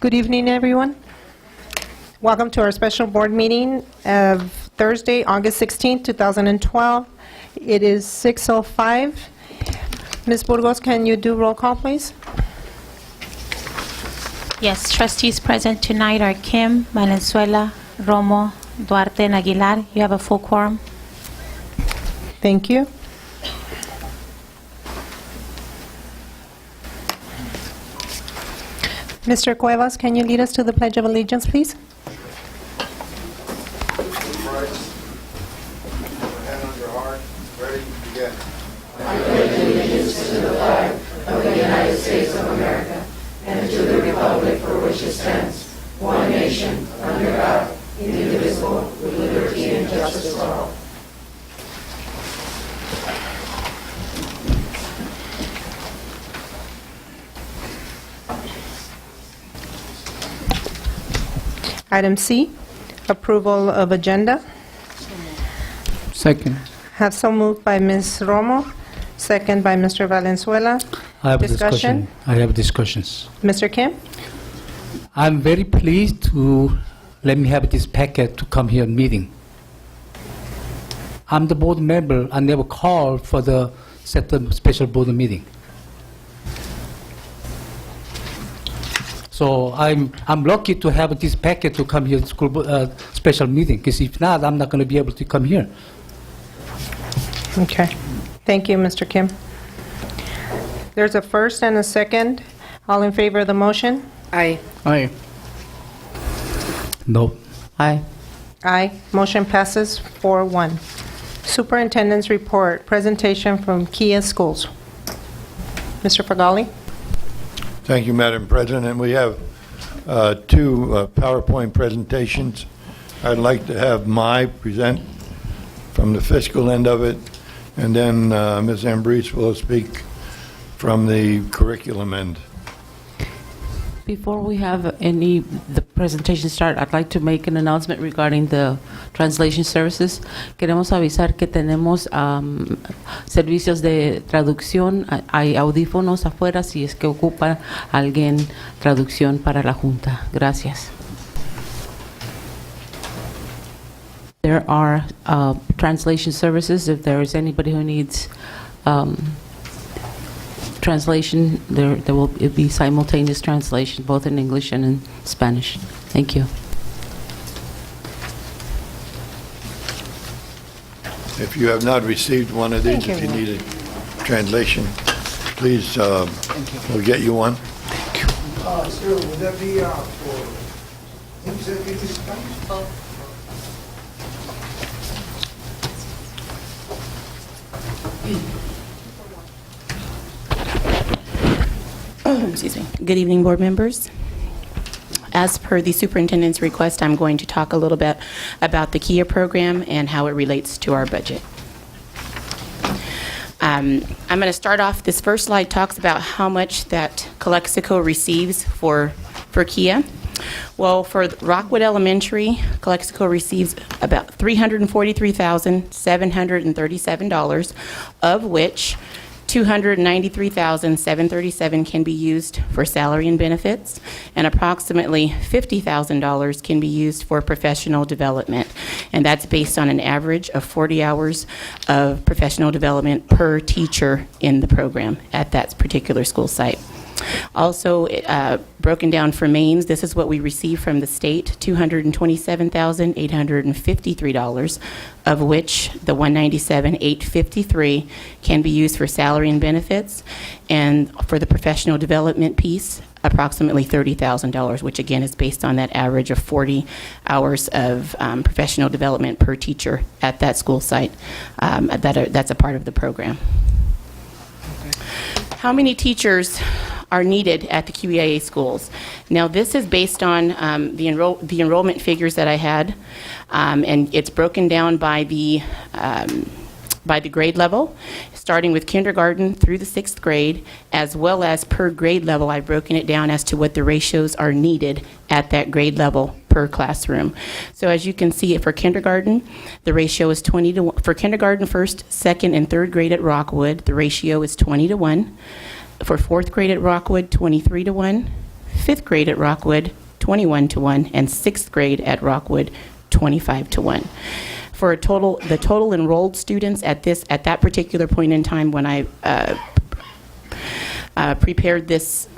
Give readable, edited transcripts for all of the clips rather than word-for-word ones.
Good evening, everyone. Welcome to our special board meeting of Thursday, August 16th, 2012. It is 6:05. Ms. Burgos, can you do roll call, please? Yes, trustees present tonight are Kim, Valenzuela, Romo, Duarte, and Aguilar. You have a full quorum. Thank you. Mr. Cuevas, can you lead us to the Pledge of Allegiance, please? Hand on your heart, ready, begin. I pledge allegiance to the flag of the United States of America and to the republic for which it stands, one nation, under God, indivisible, with liberty and justice for all. Item C, approval of agenda. Second. Have so moved by Ms. Romo, second by Mr. Valenzuela. I have Discussion? a discussion. I have discussions. Mr. Kim? I'm very pleased to let me have this packet to come here meeting. I'm the board member. I never called for the set the special board meeting. So I'm lucky to have this packet to come here to school special meeting. Because if not, I'm not going to be able to come here. Okay. Thank you, Mr. Kim. There's a first and a second. All in favor of the motion? Aye. Aye. No. Aye. Aye. Motion passes 4-1. Superintendent's report, presentation from Kia Schools. Mr. Fagali? Thank you, Madam President. We have two PowerPoint presentations. I'd like to have my present from the fiscal end of it, and then Ms. Ambrose will speak from the curriculum end. Before we have the presentation start, I'd like to make an announcement regarding the translation services. Queremos avisar que tenemos servicios de traducción. Hay audífonos afuera si es que ocupa alguien traducción para la Junta. Gracias. There are translation services. If there is anybody who needs translation, there will be simultaneous translation, both in English and in Spanish. Thank you. If you have not received one of these, if you need a translation, please, we'll get you one. Sir, would that be for English? Spanish? Excuse me. Good evening, board members. As per the superintendent's request, I'm going to talk a little bit about the KIA program and how it relates to our budget. I'm going to start off, this first slide talks about how much that Calexico receives for KIA. Well, for Rockwood Elementary, Calexico receives about $343,737, of which $293,737 can be used for salary and benefits, and approximately $50,000 can be used for professional development. And that's based on an average of 40 hours of professional development per teacher in the program at that particular school site. Also, broken down for mains, this is what we receive from the state, $227,853, of which the $197,853 can be used for salary and benefits, and for the professional development piece, approximately $30,000, which again is based on that average of 40 hours of professional development per teacher at that school site. That's a part of the program. How many teachers are needed at the QEIA schools? Now, this is based on the enrollment figures that I had, and it's broken down by the grade level, starting with kindergarten through the 6th grade, as well as per grade level. I've broken it down as to what the ratios are needed at that grade level per classroom. So as you can see, for kindergarten, the ratio is 20 to 1. For kindergarten, 1st, 2nd, and 3rd grade at Rockwood, the ratio is 20 to 1. For 4th grade at Rockwood, 23 to 1. 5th grade at Rockwood, 21 to 1, and 6th grade at Rockwood, 25 to 1. For the total enrolled students at that particular point in time when I prepared this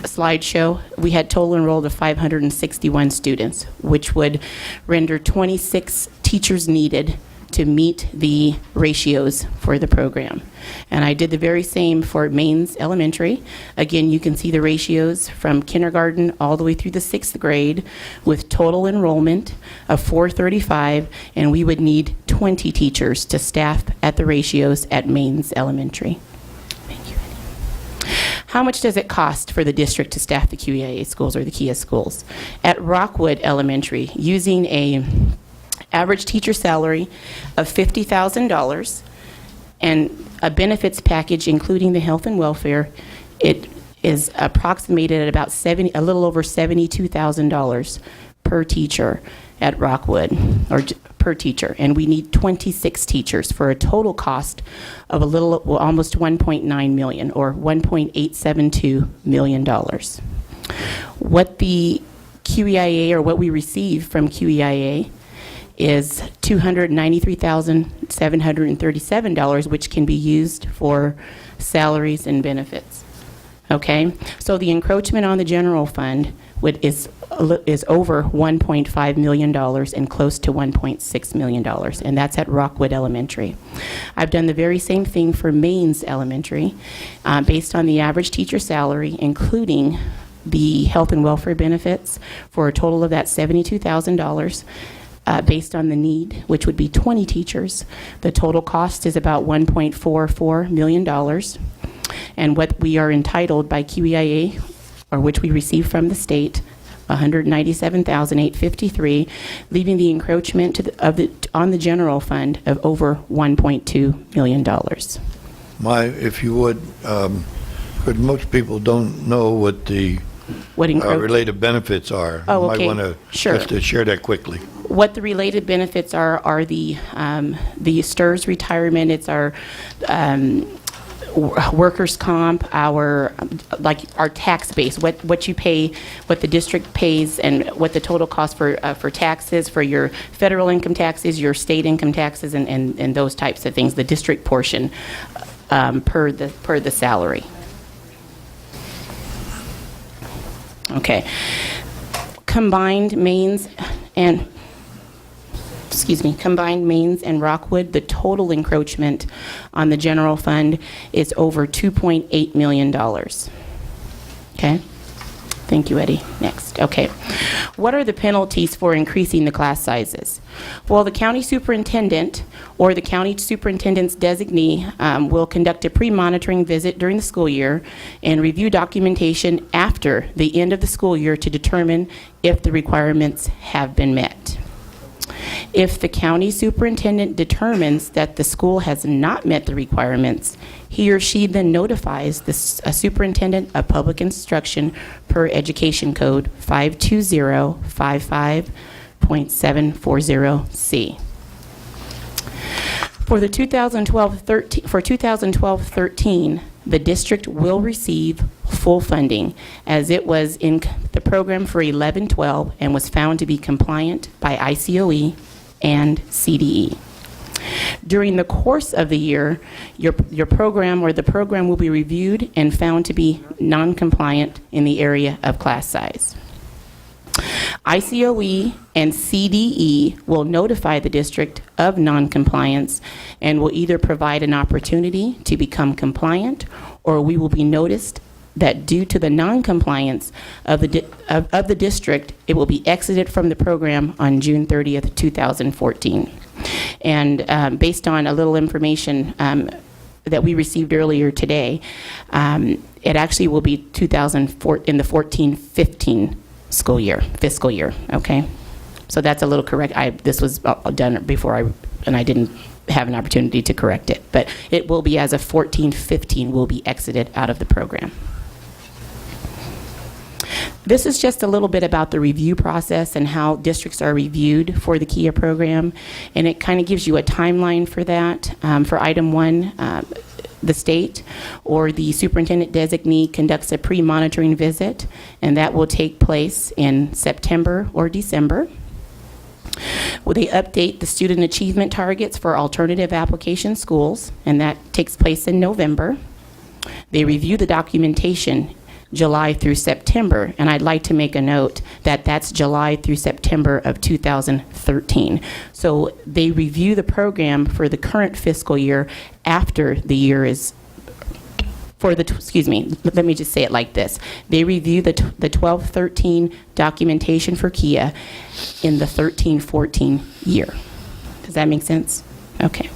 slideshow, we had total enrolled of 561 students, which would render 26 teachers needed to meet the ratios for the program. And I did the very same for Mains Elementary. Again, you can see the ratios from kindergarten all the way through the 6th grade with total enrollment of 435, and we would need 20 teachers to staff at the ratios at Mains Elementary. Thank you. How much does it cost for the district to staff the QEIA schools or the KIA schools? At Rockwood Elementary, using a average teacher salary of $50,000 and a benefits package including the health and welfare, it is approximated at about a little over $72,000 per teacher at Rockwood, or per teacher, and we need 26 teachers for a total cost of almost $1.9 million, or $1.872 million. What the QEIA, or what we receive from QEIA, is $293,737, which can be used for salaries and benefits. Okay, so the encroachment on the general fund is over $1.5 million and close to $1.6 million, and that's at Rockwood Elementary. I've done the very same thing for Mains Elementary, based on the average teacher salary, including the health and welfare benefits, for a total of that $72,000. Based on the need, which would be 20 teachers. The total cost is about $1.44 million. And what we are entitled by QEIA, or which we receive from the state, $197,853, leaving the encroachment on the general fund of over $1.2 million. If you would, because most people don't know what the related benefits are. Oh, okay. You might want to just to share that quickly. What the related benefits are the STRS retirement. It's our workers' comp, our tax base, what you pay, what the district pays, and what the total cost for taxes, for your federal income taxes, your state income taxes, and those types of things. The district portion per the salary. Okay. Combined Mains and Rockwood, the total encroachment on the general fund is over $2.8 million. Okay? Thank you, Eddie. Next. Okay. What are the penalties for increasing the class sizes? Well, the county superintendent or the county superintendent's designee will conduct a pre-monitoring visit during the school year and review documentation after the end of the school year to determine if the requirements have been met. If the county superintendent determines that the school has not met the requirements, he or she then notifies the superintendent of public instruction per Education Code 52055.740C. For the 2012-13, the district will receive full funding, as it was in the program for 11-12 and was found to be compliant by ICOE and CDE. During the course of the year, your program or the program will be reviewed and found to be non-compliant in the area of class size. ICOE and CDE will notify the district of non-compliance and will either provide an opportunity to become compliant, or we will be noticed that due to the non-compliance of the district, it will be exited from the program on June 30th, 2014. And based on a little information that we received earlier today, it actually will be in the 14-15 fiscal year, okay? So that's a little correct. This was done before and I didn't have an opportunity to correct it. But it will be as of 14-15 will be exited out of the program. This is just a little bit about the review process and how districts are reviewed for the KIA program, and it kind of gives you a timeline for that. For item 1, the state or the superintendent designee conducts a pre-monitoring visit, and that will take place in September or December. Well, they update the student achievement targets for alternative application schools, and that takes place in November. They review the documentation July through September, and I'd like to make a note that that's July through September of 2013. So they review the program for the current fiscal year after the year is, let me just say it like this. They review the 12-13 documentation for KIA in the 13-14 year. Does that make sense? Okay.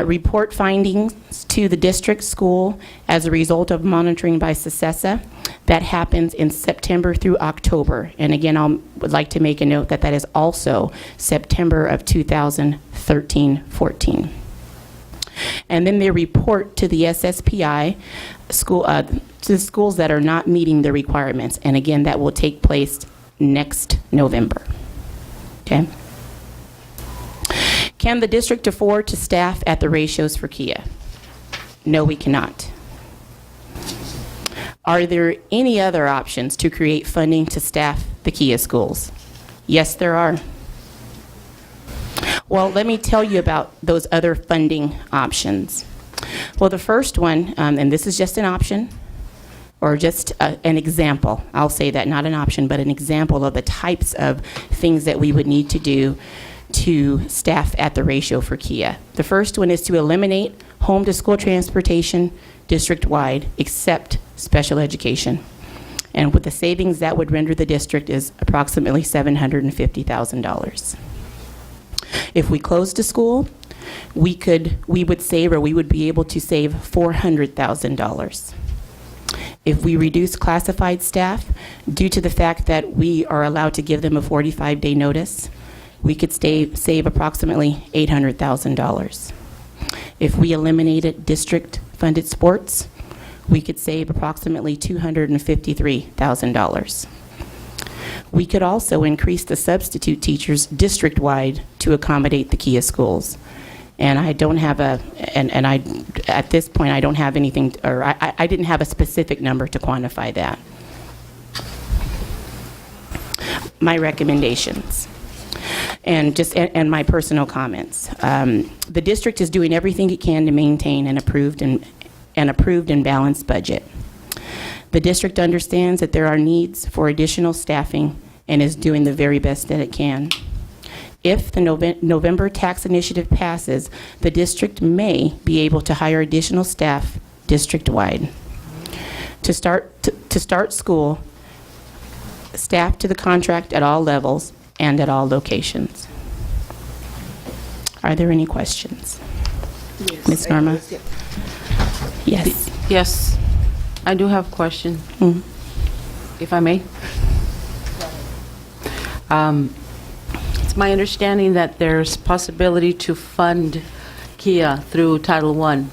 Report findings to the district school as a result of monitoring by SECESA. That happens in September through October. And again, I would like to make a note that that is also September of 2013-14. And then they report to the SSPI school, to the schools that are not meeting the requirements. And again, that will take place next November. Okay? Can the district afford to staff at the ratios for KIA? No, we cannot. Are there any other options to create funding to staff the KIA schools? Yes, there are. Well, let me tell you about those other funding options. Well, the first one, and this is just an option, or just an example. I'll say that, not an option, but an example of the types of things that we would need to do to staff at the ratio for KIA. The first one is to eliminate home-to-school transportation district-wide, except special education. And with the savings that would render the district is approximately $750,000. If we closed a school, we would save, or we would be able to save $400,000. If we reduce classified staff, due to the fact that we are allowed to give them a 45-day notice, we could save approximately $800,000. If we eliminated district-funded sports, we could save approximately $253,000. We could also increase the substitute teachers district-wide to accommodate the KIA schools. And I don't have at this point, I don't have anything, or I didn't have a specific number to quantify that. My recommendations. And my personal comments. The district is doing everything it can to maintain an approved and balanced budget. The district understands that there are needs for additional staffing and is doing the very best that it can. If the November tax initiative passes, the district may be able to hire additional staff district-wide. To start school, staff to the contract at all levels and at all locations. Are there any questions? Yes. Ms. Norma? Yes. Yes, I do have a question, if I may. It's my understanding that there's possibility to fund KIA through Title I.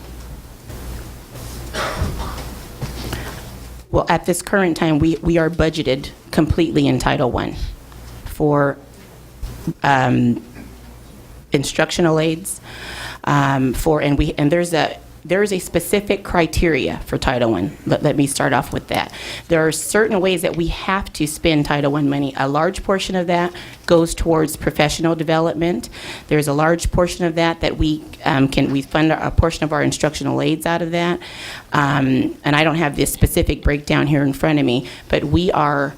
Well, at this current time, we are budgeted completely in Title I for instructional aids, and there is a specific criteria for Title I. Let me start off with that. There are certain ways that we have to spend Title I money. A large portion of that goes towards professional development. There's a large portion of that we fund a portion of our instructional aids out of that. And I don't have this specific breakdown here in front of me, but we are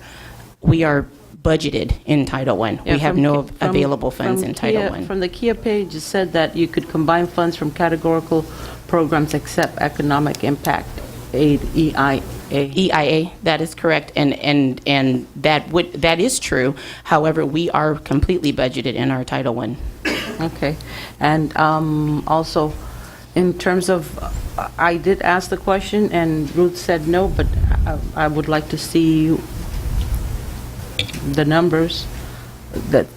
budgeted in Title I. Yeah, we have no available funds in Title I. From the KIA page, it said that you could combine funds from categorical programs except economic impact aid, EIA. EIA, that is correct, and that is true. However, we are completely budgeted in our Title I. Okay, and also, in terms of, I did ask the question, and Ruth said no, but I would like to see the numbers. That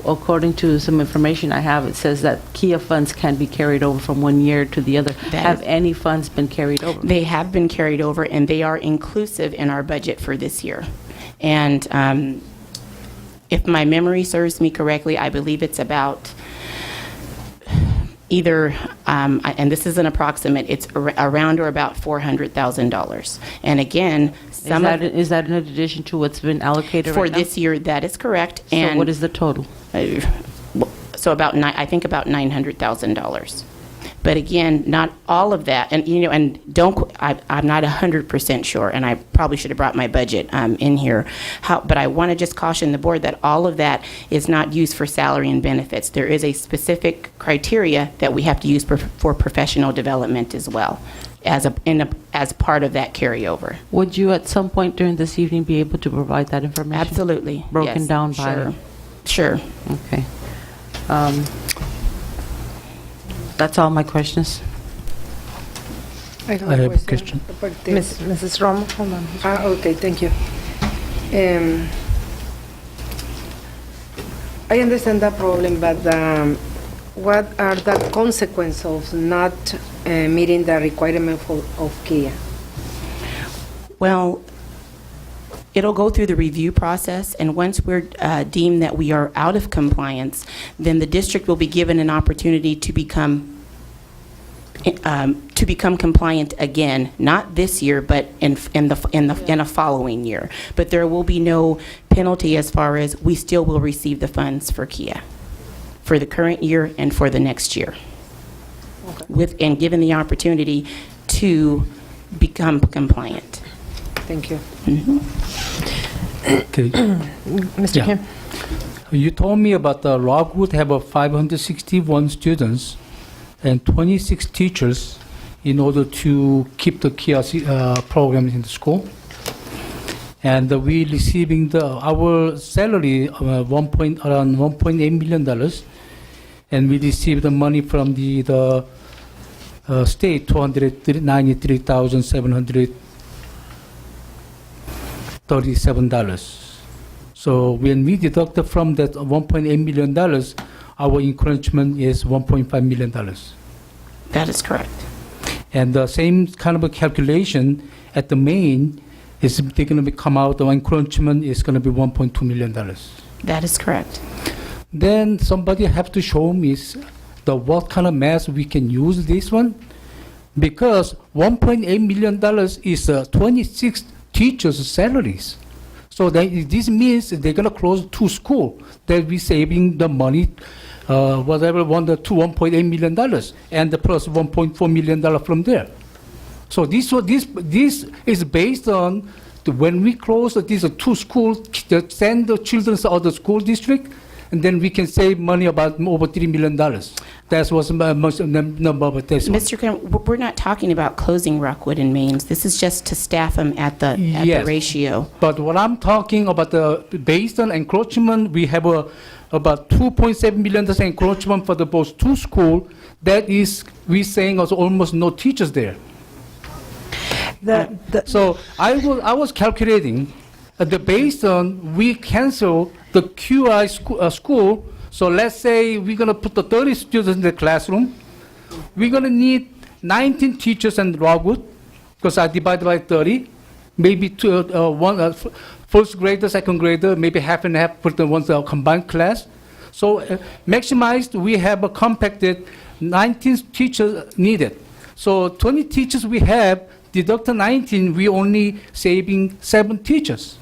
according to some information I have, it says that KIA funds can be carried over from one year to the other. Have any funds been carried over? They have been carried over, and they are inclusive in our budget for this year. And if my memory serves me correctly, I believe it's about either, and this is an approximate, it's around or about $400,000. And again, some of, Is that in addition to what's been allocated for right now? this year, that is correct. So And what is the total? so about I think about $900,000. But again, not all of that, and and I'm not 100% sure, and I probably should have brought my budget in here. But I want to just caution the board that all of that is not used for salary and benefits. There is a specific criteria that we have to use for professional development as well, as part of that carryover. Would you at some point during this evening be able to provide that information? Absolutely. Broken yes, down by... Sure. Okay. That's all my questions. I have a question. Mrs. Romo, hold on. Okay, thank you. I understand that problem, but what are the consequences of not meeting the requirement of KIA? Well, it'll go through the review process, and once we're deemed that we are out of compliance, then the district will be given an opportunity to become compliant again, not this year, but in a following year. But there will be no penalty as far as we still will receive the funds for KIA for the current year and for the next year. Okay. And given the opportunity to become compliant. Thank you. Okay. Mr. Yeah. Kim? You told me about the Rockwood have 561 students and 26 teachers in order to keep the KIA programs in the school. And we receiving our salary around $1.8 million, and we received the money from the state, $293,737. So when we deduct from that $1.8 million, our encouragement is $1.5 million. That is correct. And the same kind of a calculation at the main is they're going to come out, the encroachment is going to be $1.2 million. That is correct. Then somebody have to show me what kind of math we can use this one, because $1.8 million is 26 teachers' salaries. So this means they're going to close 2 schools. They'll be saving the money, $1.8 million, and plus $1.4 million from there. So this is based on when we close these 2 schools, send the children to other school district, and then we can save money about over $3 million. That's what's most number of this one. Mr. Kim, we're not talking about closing Rockwood and Mains. This is just to staff them at the ratio. But what I'm talking about, based on encroachment, we have about $2.7 million encroachment for both 2 schools. That is, we're saying also almost no teachers there. So I was calculating based on we cancel the QI school. So let's say we're going to put the 30 students in the classroom. We're going to need 19 teachers in Rockwood, because I divided by 30. Maybe one first grader, second grader, maybe half and half, put the ones combined class. So maximized, we have a compacted 19 teachers needed. So 20 teachers we have, deduct 19, we only saving 7 teachers.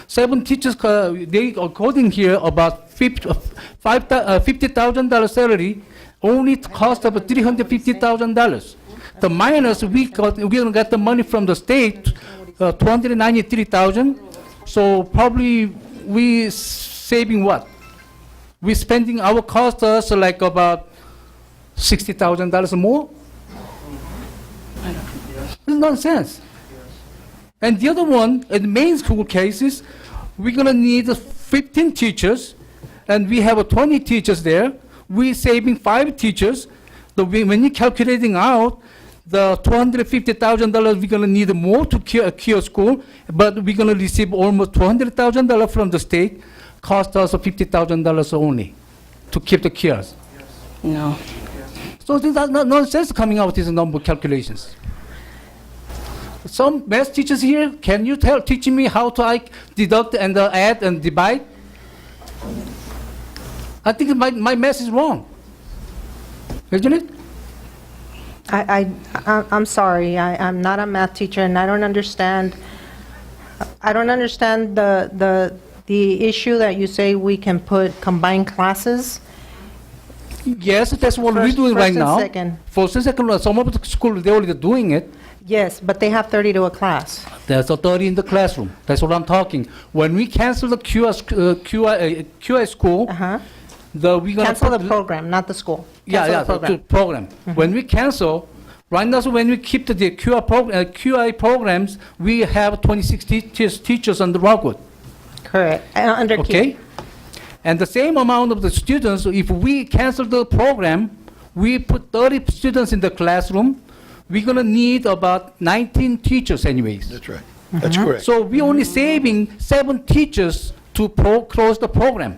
7 teachers, they according here about $50,000 salary, only cost of $350,000. The minus we're gonna get the money from the state, $293,000. So probably we saving what? We spending our cost like about $60,000 more. It's nonsense. And the other one, in the main school cases, we're going to need 15 teachers, and we have 20 teachers there. We're saving 5 teachers. When you're calculating out the $250,000, we're going to need more to KIA school, but we're going to receive almost $200,000 from the state, cost us $50,000 only to keep the KIAs. No. So there's no sense coming out with these number calculations. Some math teachers here, can you teach me how to deduct and add and divide? I think my math is wrong. Isn't it? I'm sorry, I'm not a math teacher, and I don't understand the issue that you say we can put combined classes. Yes, that's what we're First- doing right first and now. second. First and second, some of the schools, they're already doing it. Yes, but they have 30 to a class. There's a 30 in the classroom. That's what I'm talking. When we cancel the QI school, Uh-huh. we're gonna Cancel put the program, not the school. Yeah, Cancel yeah, the the program. program. When we cancel, right now, so when we keep the QI programs, we have 26 teachers on the Rockwood. Correct, under Key. Okay? And the same amount of the students, if we cancel the program, we put 30 students in the classroom, we're gonna need about 19 teachers anyways. That's right. That's correct. So we're only saving 7 teachers to close the program.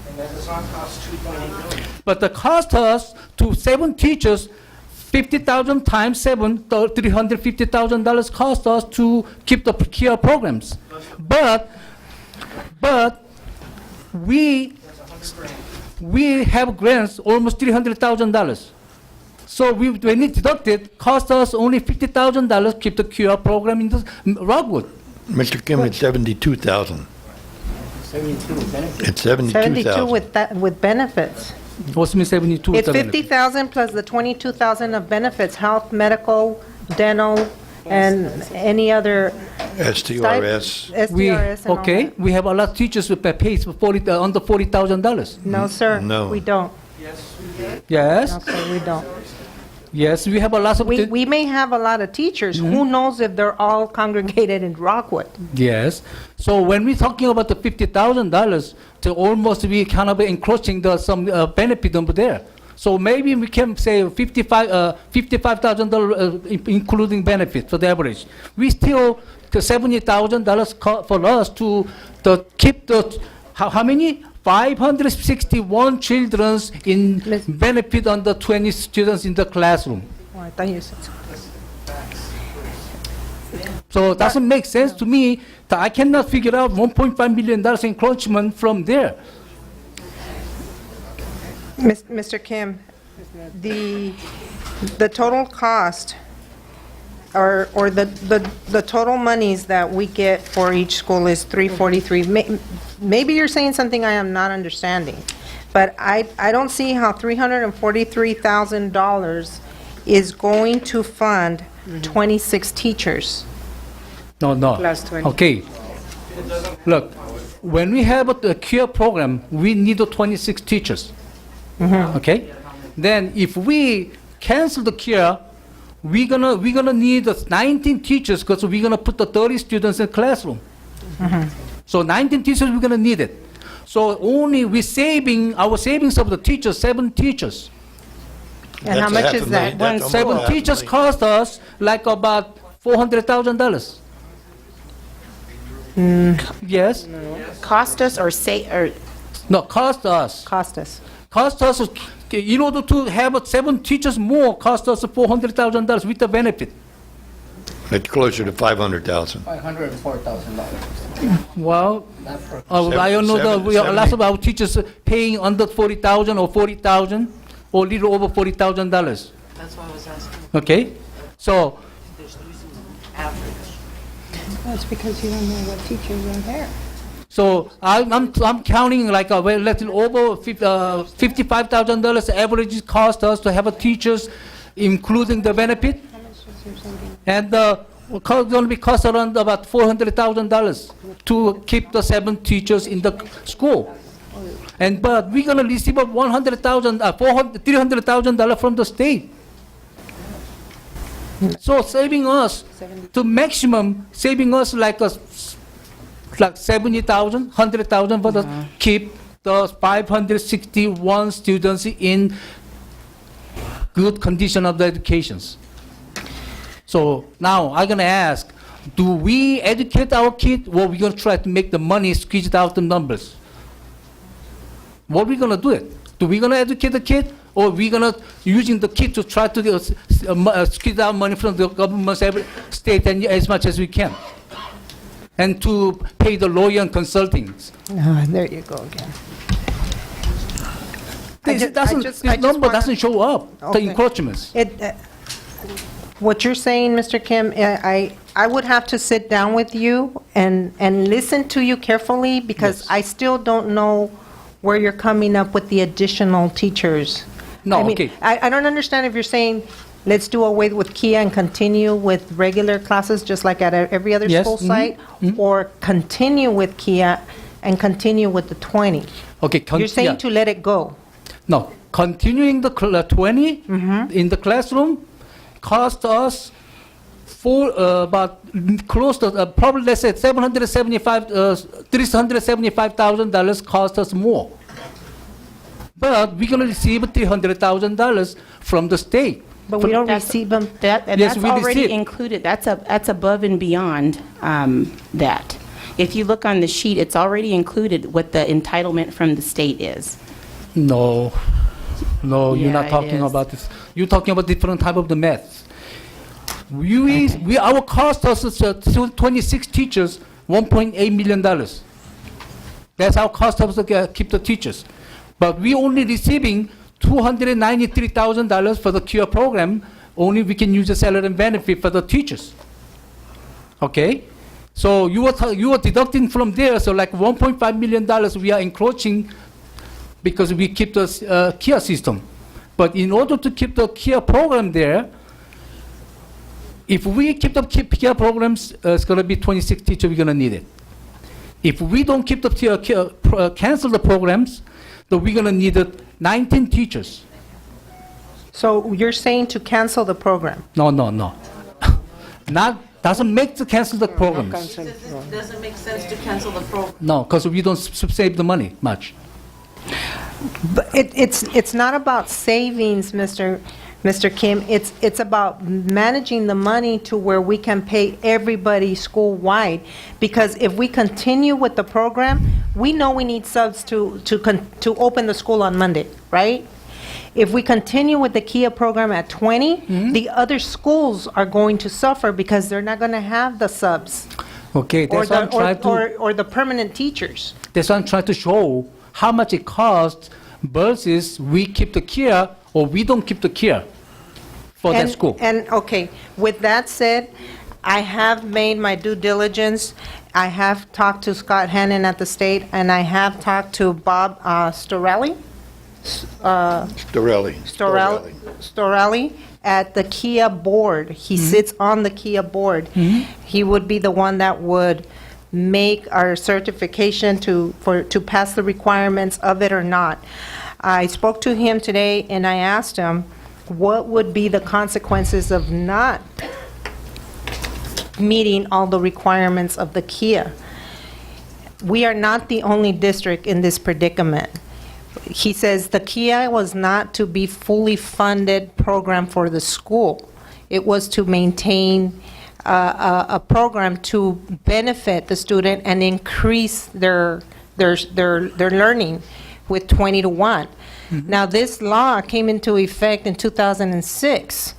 And that does not cost 2.8 million. But the cost us to 7 teachers, 50,000 times 7, $350,000 cost us to keep the care programs. But we have grants almost $300,000. So when it deducted, cost us only $50,000 keep the QR program in the Rockwood. Mr. Kim, it's 72,000. 72 benefits. It's 72,000. 72 with benefits. What's mean 72? It's 50,000 plus the 22,000 of benefits, health, medical, dental, and any other STRS. STRS and all Okay, that. we have a lot of teachers who pay for under $40,000. No, sir. No. We don't. Yes, No, sir, we don't. yes, we have a lot of. We may have a lot of teachers. Who knows if they're all congregated in Rockwood? Yes. So when we're talking about the $50,000, to almost we kind of encroaching some benefit over there. So maybe we can say $55,000 including benefit for the average. We still the $70,000 for us to keep the how many 561 children in Miss- benefit on the 20 students in the classroom. Oh, I thought you said so. So it doesn't make sense to me that I cannot figure out $1.5 million encroachment from there. Mr. Kim, the total cost or the total monies that we get for each school is 343. Maybe you're saying something I am not understanding, but I don't see how $343,000 is going to fund 26 teachers. No. Plus 20. Okay. Look, when we have a CURE program, we need 26 teachers. Okay? Then if we cancel the CURE, we're gonna need 19 teachers because we're gonna put the 30 students in the classroom. So 19 teachers, we're gonna need it. So only our savings of the teachers, 7 teachers. And how That's much half is a that? million. That's almost 7 half a teachers million. cost us like about $400,000. Yes? Cost us or No, cost us. Cost us. Cost us, in order to have 7 teachers more, cost us $400,000 with the benefit. It's closer to 500,000. $504,000. Well, I don't know, we have lots of our teachers paying under $40,000 or $40,000 or little over $40,000. That's why I was asking. Okay? So, That's because you don't know what teachers are there. so I'm counting like a little over $55,000 average cost us to have a teachers, including the benefit. And going to be cost around about $400,000 to keep the 7 teachers in the school. But we're going to receive $300,000 from the state. So saving us to maximum, saving us like 70,000, 100,000 for the keep the 561 students in good condition of the educations. So now I'm gonna ask, do we educate our kids, or we gonna try to make the money squeeze out the numbers? What we gonna do it? Do we gonna educate the kid, or we gonna using the kid to try to squeeze out money from the government, every state, and as much as we can, and to pay the lawyer and consultings? There you go again. This I just number wanna- doesn't show up, the Okay. encroachments. What you're saying, Mr. Kim, I would have to sit down with you and listen to you carefully, because Yes. I still don't know where you're coming up with the additional teachers. No, I mean, okay. I don't understand if you're saying, let's do away with Kia and continue with regular classes, just like at every other Yes, school mhm, site, or continue with Kia and continue with the 20. Okay, You're saying yeah. to let it go. No, continuing the 20 in the classroom cost us about close to probably, let's say, $375,000 cost us more. But we're going to receive $300,000 from the state. But we don't That's- receive them. And Yes, that's we already received. included, that's above and beyond that. If you look on the sheet, it's already included what the entitlement from the state is. No, you're Yeah, not it talking is. about this. You're talking about different type of the math. Our cost us is 26 teachers, $1.8 million. That's our cost of keep the teachers. But we only receiving $293,000 for the CURE program. Only we can use the salary and benefit for the teachers. Okay? So you are deducting from there, so like $1.5 million we are encroaching because we keep the KIA system. But in order to keep the KIA program there, if we keep the KIA programs, it's going to be 26 teachers we're going to need it. If we don't keep the cancel the programs, then we're going to need 19 teachers. So you're saying to cancel the program? No. Doesn't make to cancel the programs. Doesn't make sense to cancel the program. No, because we don't save the money much. But it's not about savings, Mr. Kim. It's about managing the money to where we can pay everybody school-wide. Because if we continue with the program, we know we need subs to open the school on Monday, right? If we continue with the KIA program at 20, the other schools are going to suffer because they're not going to have the subs Okay, or that's what I'm trying to. or the permanent teachers. That's what I'm trying to show how much it costs versus we keep the KIA or we don't keep the KIA for that school. And, okay, with that said, I have made my due diligence. I have talked to Scott Hannon at the state, and I have talked to Bob Storelli at the KIA board. He sits on the KIA board. He would be the one that would make our certification to pass the requirements of it or not. I spoke to him today, and I asked him, what would be the consequences of not meeting all the requirements of the KIA? We are not the only district in this predicament. He says the KIA was not to be fully funded program for the school. It was to maintain a program to benefit the student and increase their learning with 20 to 1. Now, this law came into effect in 2006.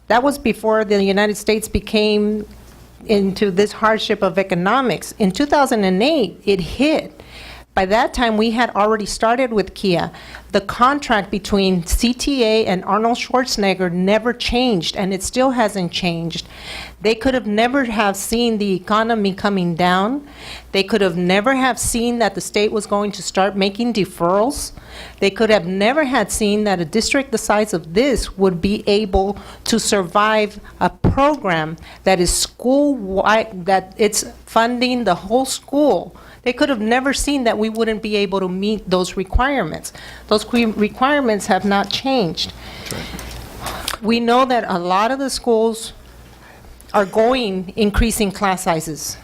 That was before the United States became into this hardship of economics. In 2008, it hit. By that time, we had already started with KIA. The contract between CTA and Arnold Schwarzenegger never changed, and it still hasn't changed. They could have never have seen the economy coming down. They could have never have seen that the state was going to start making deferrals. They could have never had seen that a district the size of this would be able to survive a program that is school-wide, that it's funding the whole school. They could have never seen that we wouldn't be able to meet those requirements. Those requirements have not changed. We know that a lot of the schools are increasing class sizes.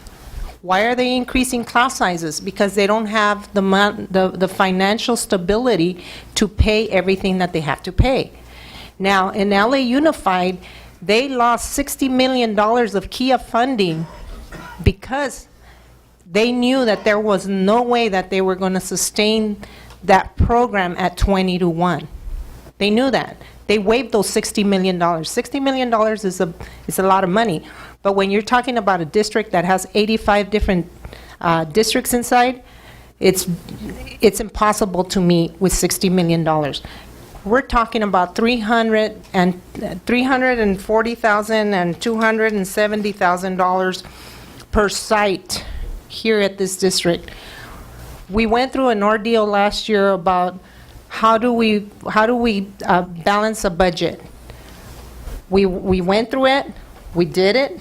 Why are they increasing class sizes? Because they don't have the financial stability to pay everything that they have to pay. Now, in LA Unified, they lost $60 million of KIA funding because they knew that there was no way that they were going to sustain that program at 20 to 1. They knew that. They waived those $60 million. $60 million is a lot of money. But when you're talking about a district that has 85 different districts inside, it's impossible to meet with $60 million. We're talking about $340,000 and $270,000 per site here at this district. We went through an ordeal last year about how do we balance a budget. We went through it, we did it,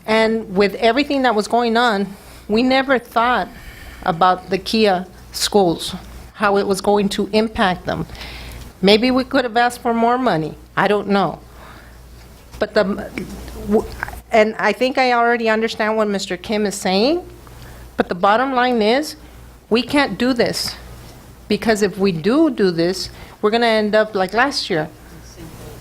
and with everything that was going on, we never thought about the Kia schools, how it was going to impact them. Maybe we could have asked for more money, I don't know. But and I think I already understand what Mr. Kim is saying, but the bottom line is, we can't do this. Because if we do this, we're going to end up like last year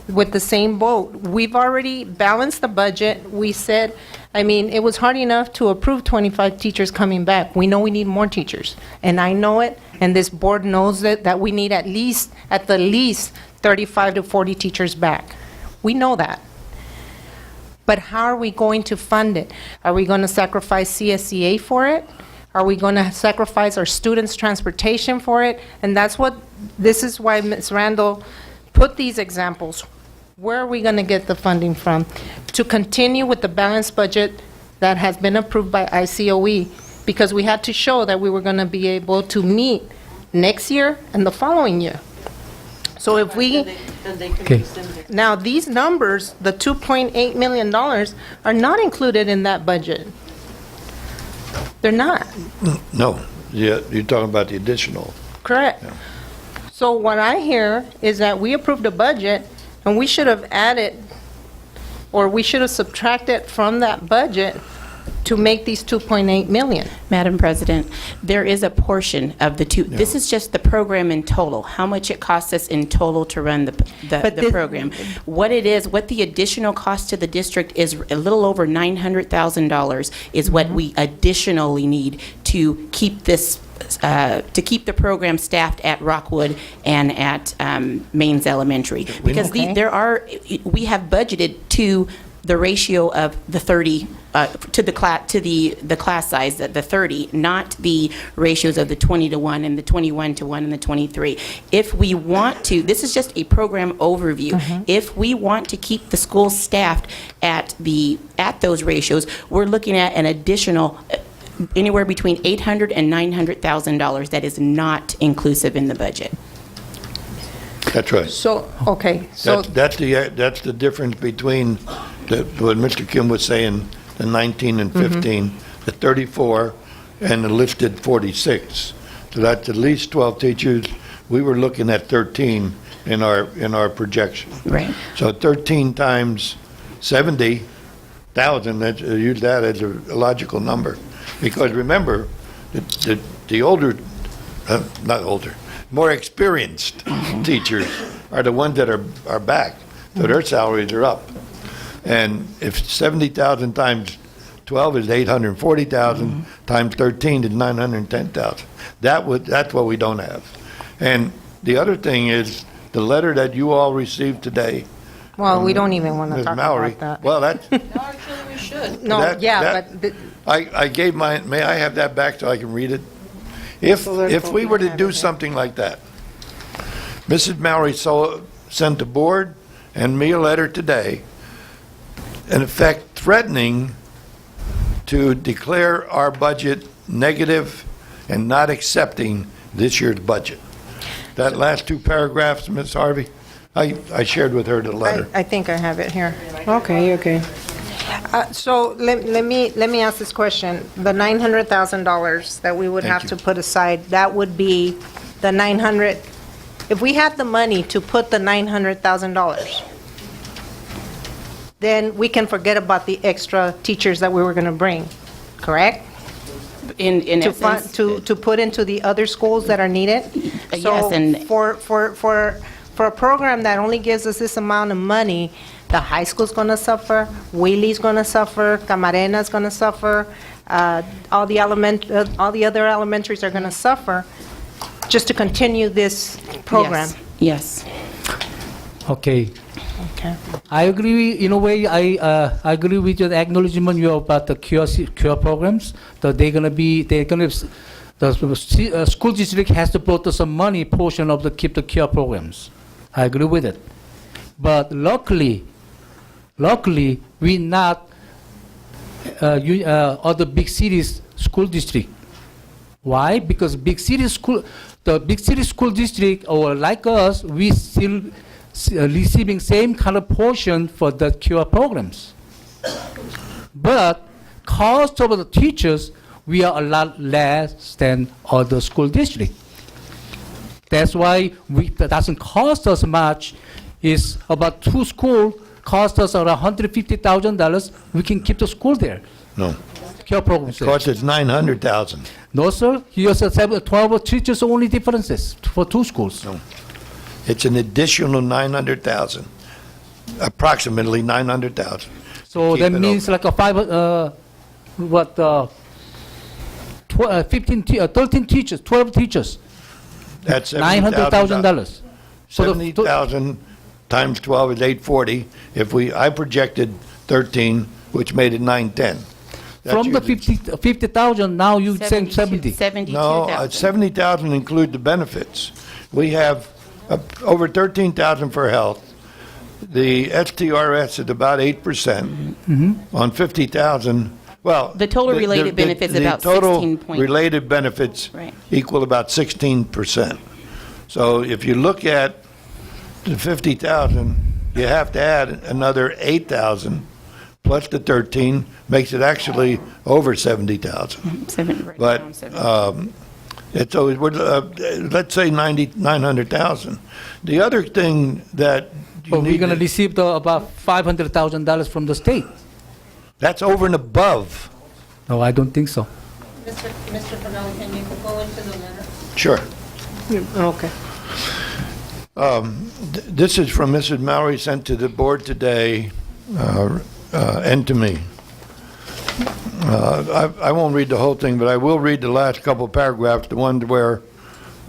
with the same boat. We've already balanced the budget. We said, I mean, it was hard enough to approve 25 teachers coming back. We know we need more teachers. And I know it, and this board knows that we need at the least 35 to 40 teachers back. We know that. But how are we going to fund it? Are we going to sacrifice CSEA for it? Are we going to sacrifice our students' transportation for it? And this is why Ms. Randall put these examples. Where are we going to get the funding from to continue with the balanced budget that has been approved by ICOE? Because we had to show that we were going to be able to meet next year and the following year. So if we, Okay. now these numbers, the $2.8 million, are not included in that budget. They're not. No, yeah, you're talking about the additional. Correct. Yeah. So what I hear is that we approved a budget, and we should have added, or we should have subtracted from that budget to make these 2.8 million. Madam President, there is a portion of the two, this is just the program in total, how much it costs us in total to run the program. What the additional cost to the district is a little over $900,000 is what we additionally need to keep this, to keep the program staffed at Rockwood and at Mains Elementary. Because Okay. we have budgeted to the ratio of the 30 to the class size, the 30, not the ratios of the 20-to-1 and the 21-to-1 and the 23. If we want to, this is just a program overview. If we want to keep the schools staffed at those ratios, we're looking at an additional anywhere between $800,000 and $900,000 that is not inclusive in the budget. That's right. So, okay, so, That's the difference between what Mr. Kim was saying, the 19 and 15, the 34, and the listed 46. So that's at least 12 teachers. We were looking at 13 in our projection. Right. So 13 times 70,000, use that as a logical number. Because remember, the older, not older, more experienced teachers are the ones that are back, so their salaries are up. And if 70,000 times 12 is 840,000, times 13 is 910,000. That's what we don't have. And the other thing is, the letter that you all received today. well, we don't even want to Ms. talk Mallory, about that. well, that's, Actually, we should. No, that- yeah, that- but, I gave mine, may I have that back so I can read it? If we were to do something like that, Mrs. Mallory sent the board and me a letter today, in effect threatening to declare our budget negative and not accepting this year's budget. That last two paragraphs, Ms. Harvey, I shared with her the letter. I think I have it here. Okay. So let me ask this question. The $900,000 that we would Thank have you. to put aside, that would be the 900, if we had the money to put the $900,000, then we can forget about the extra teachers that we were going to bring, correct? In To fund, essence, to put into the other schools that are needed? Yes, and- So for a program that only gives us this amount of money, the high school's going to suffer, Wheelie's going to suffer, Camarena's going to suffer, all the other elementaries are going to suffer just to continue this program. Yes. Okay. Okay. I agree, in a way, I agree with your acknowledgement you about the cure programs, that they're gonna the school district has to put some money portion of the Keep the Cure programs. I agree with it. But luckily, we not other big cities school district. Why? Because the big city school district, or like us, we still receiving same kind of portion for the Cure programs. But cost of the teachers, we are a lot less than other school district. That's why that doesn't cost us much. It's about 2 schools cost us around $150,000. We can keep the school there. No. Cure program. Of course, it's 900,000. No, sir. Here's 12 teachers only differences for 2 schools. No. It's an additional 900,000, approximately 900,000. So Keep that it means like a 13 teachers, 12 teachers, That's $900,000. So the 70,000 times 12 is 840. I projected 13, which made it 910. That's from the usually- 50,000, now you're saying 70. 72,000. No, 70,000 include the benefits. We have over 13,000 for health. The STRS is about 8%. On 50,000, well. The total related benefits about The total 16 related benefits Right. equal about 16%. So if you look at the 50,000, you have to add another 8,000 plus the 13, makes it actually over 70,000. But it's always, let's say 900,000. The other thing that you But we're need going to to- receive about $500,000 from the state. that's over and above. No, I don't think so. Mr. Fennell, can you go into the letter? Sure. Okay. This is from Mrs. Mallory, sent to the board today, and to me. I won't read the whole thing, but I will read the last couple paragraphs, the one where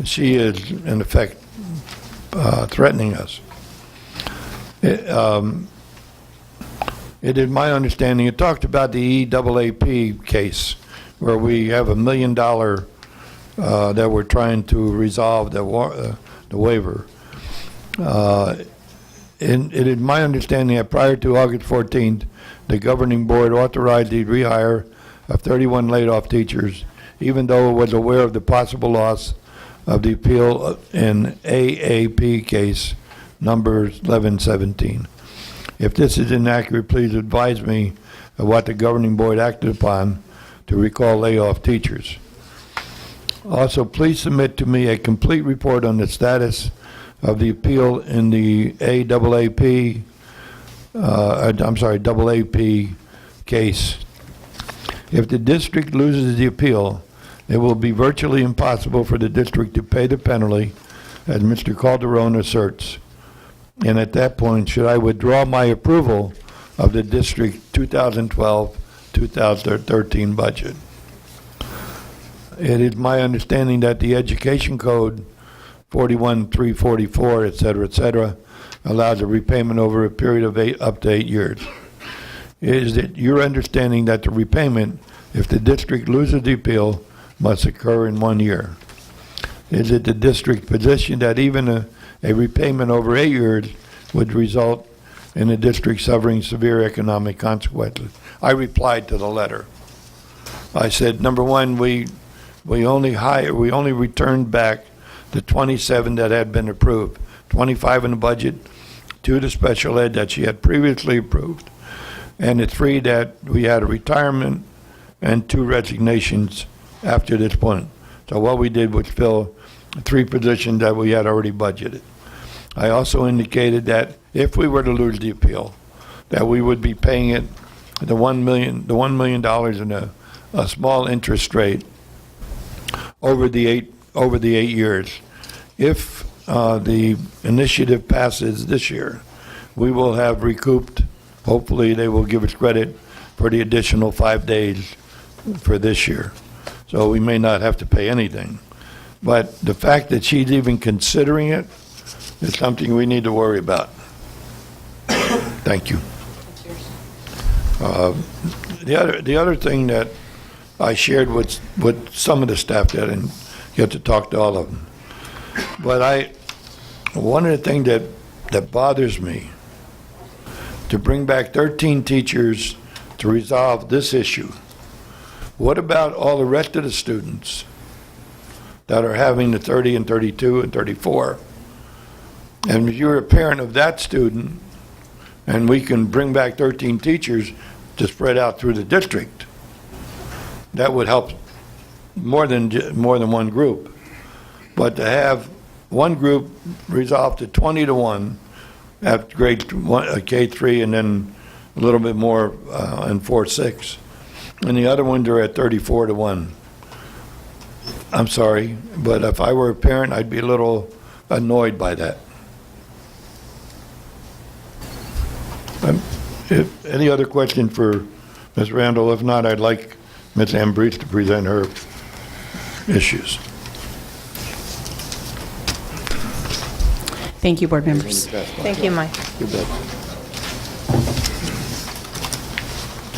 she is, in effect, threatening us. It is my understanding, it talked about the EAAP case, where we have $1 million that we're trying to resolve the waiver. It is my understanding that prior to August 14th, the governing board authorized the rehire of 31 laid-off teachers, even though it was aware of the possible loss of the appeal in AAP case numbers 1117. If this is inaccurate, please advise me of what the governing board acted upon to recall layoff teachers. Also, please submit to me a complete report on the status of the appeal in the AAP case. If the district loses the appeal, it will be virtually impossible for the district to pay the penalty, as Mr. Calderon asserts. And at that point, should I withdraw my approval of the district 2012-2013 budget? It is my understanding that the Education Code 41344, et cetera, allows a repayment over a period of up to 8 years. Is it your understanding that the repayment, if the district loses the appeal, must occur in 1 year? Is it the district's position that even a repayment over 8 years would result in the district suffering severe economic consequences? I replied to the letter. I said, number one, we only returned back the 27 that had been approved, 25 in the budget, 2 to special ed that she had previously approved, and the 3 that we had a retirement and 2 resignations after this point. So what we did was fill 3 positions that we had already budgeted. I also indicated that if we were to lose the appeal, that we would be paying it the $1 million in a small interest rate over the 8 years. If the initiative passes this year, we will have recouped. Hopefully, they will give us credit for the additional 5 days for this year. So we may not have to pay anything. But the fact that she's even considering it is something we need to worry about. Thank you. The other thing that I shared what some of the staff did and get to talk to all of them. But one of the things that bothers me, to bring back 13 teachers to resolve this issue, what about all the rest of the students that are having the 30 and 32 and 34? And if you're a parent of that student, and we can bring back 13 teachers to spread out through the district, that would help more than one group. But to have one group resolve to 20 to 1 at grade one, K3, and then a little bit more in 4-6, and the other ones are at 34 to 1. I'm sorry, but if I were a parent, I'd be a little annoyed by that. Any other question for Ms. Randall? If not, I'd like Ms. Ambrose to present her issues. Thank you, board members. Thank you, Mike. You bet.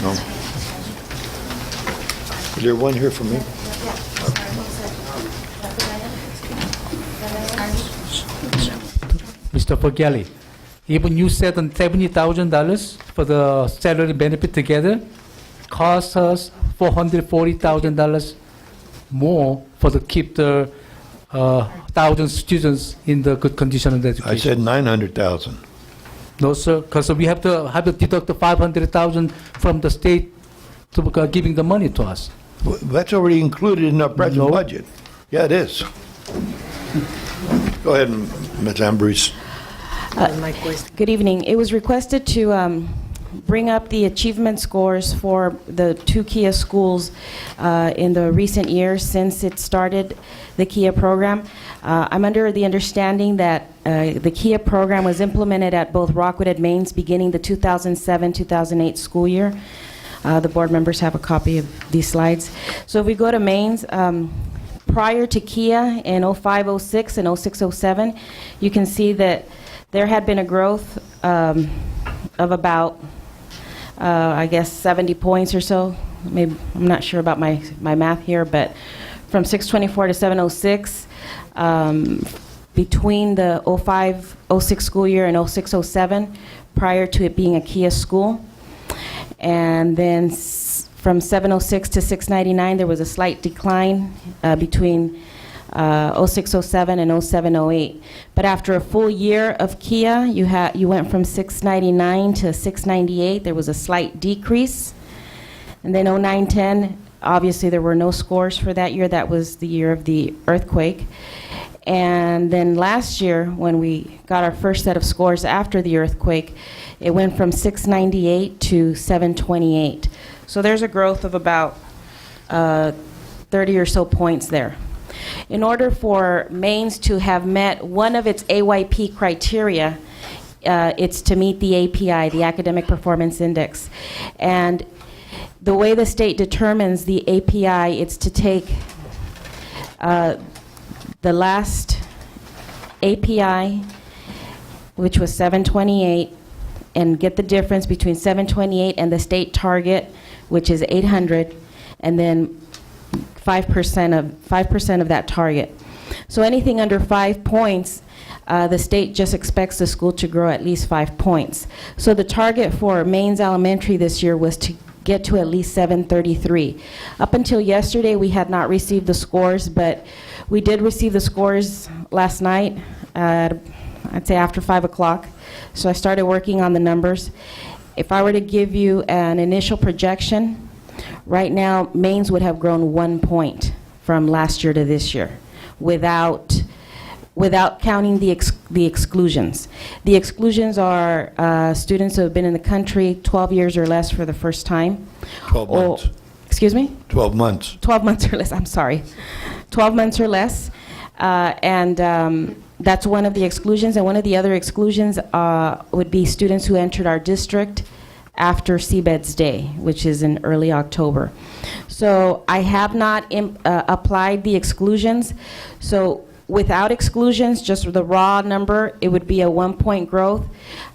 No? Is there one here for me? Mr. Forgelli, even you said on $70,000 for the salary benefit together, cost us $440,000 more for to keep the 1,000 students in the good condition of education. I said 900,000. No, sir, because we have to deduct the 500,000 from the state to giving the money to us. That's already included in our present No. budget. Yeah, it is. Go ahead, Ms. Ambrose. My question. Good evening. It was requested to bring up the achievement scores for the two KIA schools in the recent years since it started the KIA program. I'm under the understanding that the KIA program was implemented at both Rockwood and Mains beginning the 2007-2008 school year. The board members have a copy of these slides. So if we go to Mains, prior to KIA in 05-06 and 06-07, you can see that there had been a growth of about, I guess, 70 points or so. Maybe, I'm not sure about my math here, but from 624 to 706, between the 05-06 school year and 06-07, prior to it being a KIA school. And then from 706 to 699, there was a slight decline between 06-07 and 07-08. But after a full year of KIA, you went from 699 to 698. There was a slight decrease. And then 09-10, obviously there were no scores for that year. That was the year of the earthquake. And then last year, when we got our first set of scores after the earthquake, it went from 698 to 728. So there's a growth of about 30 or so points there. In order for Mains to have met one of its AYP criteria, it's to meet the API, the Academic Performance Index. And the way the state determines the API, it's to take the last API, which was 728, and get the difference between 728 and the state target, which is 800, and then 5% of that target. So anything under 5 points, the state just expects the school to grow at least 5 points. So the target for Mains Elementary this year was to get to at least 733. Up until yesterday, we had not received the scores, but we did receive the scores last night, I'd say after 5 o'clock. So I started working on the numbers. If I were to give you an initial projection, right now, Mains would have grown 1 point from last year to this year without counting the exclusions. The exclusions are students who have been in the country 12 years or less for the first time. 12 months. Excuse me? 12 months. 12 months or less, I'm sorry. 12 months or less. That's one of the exclusions. And one of the other exclusions would be students who entered our district after Seabed's Day, which is in early October. So I have not applied the exclusions. So without exclusions, just the raw number, it would be a 1 point growth.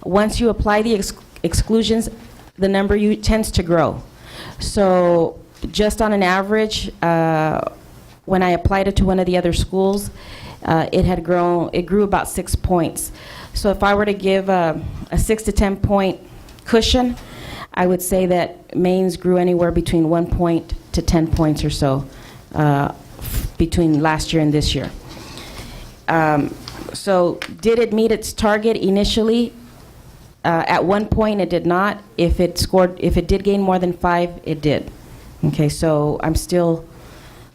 Once you apply the exclusions, the number tends to grow. So just on an average, when I applied it to one of the other schools, it grew about 6 points. So if I were to give a 6 to 10 point cushion, I would say that Maine's grew anywhere between 1 point to 10 points or so between last year and this year. So did it meet its target initially? At one point, it did not. If it did gain more than 5, it did. Okay, so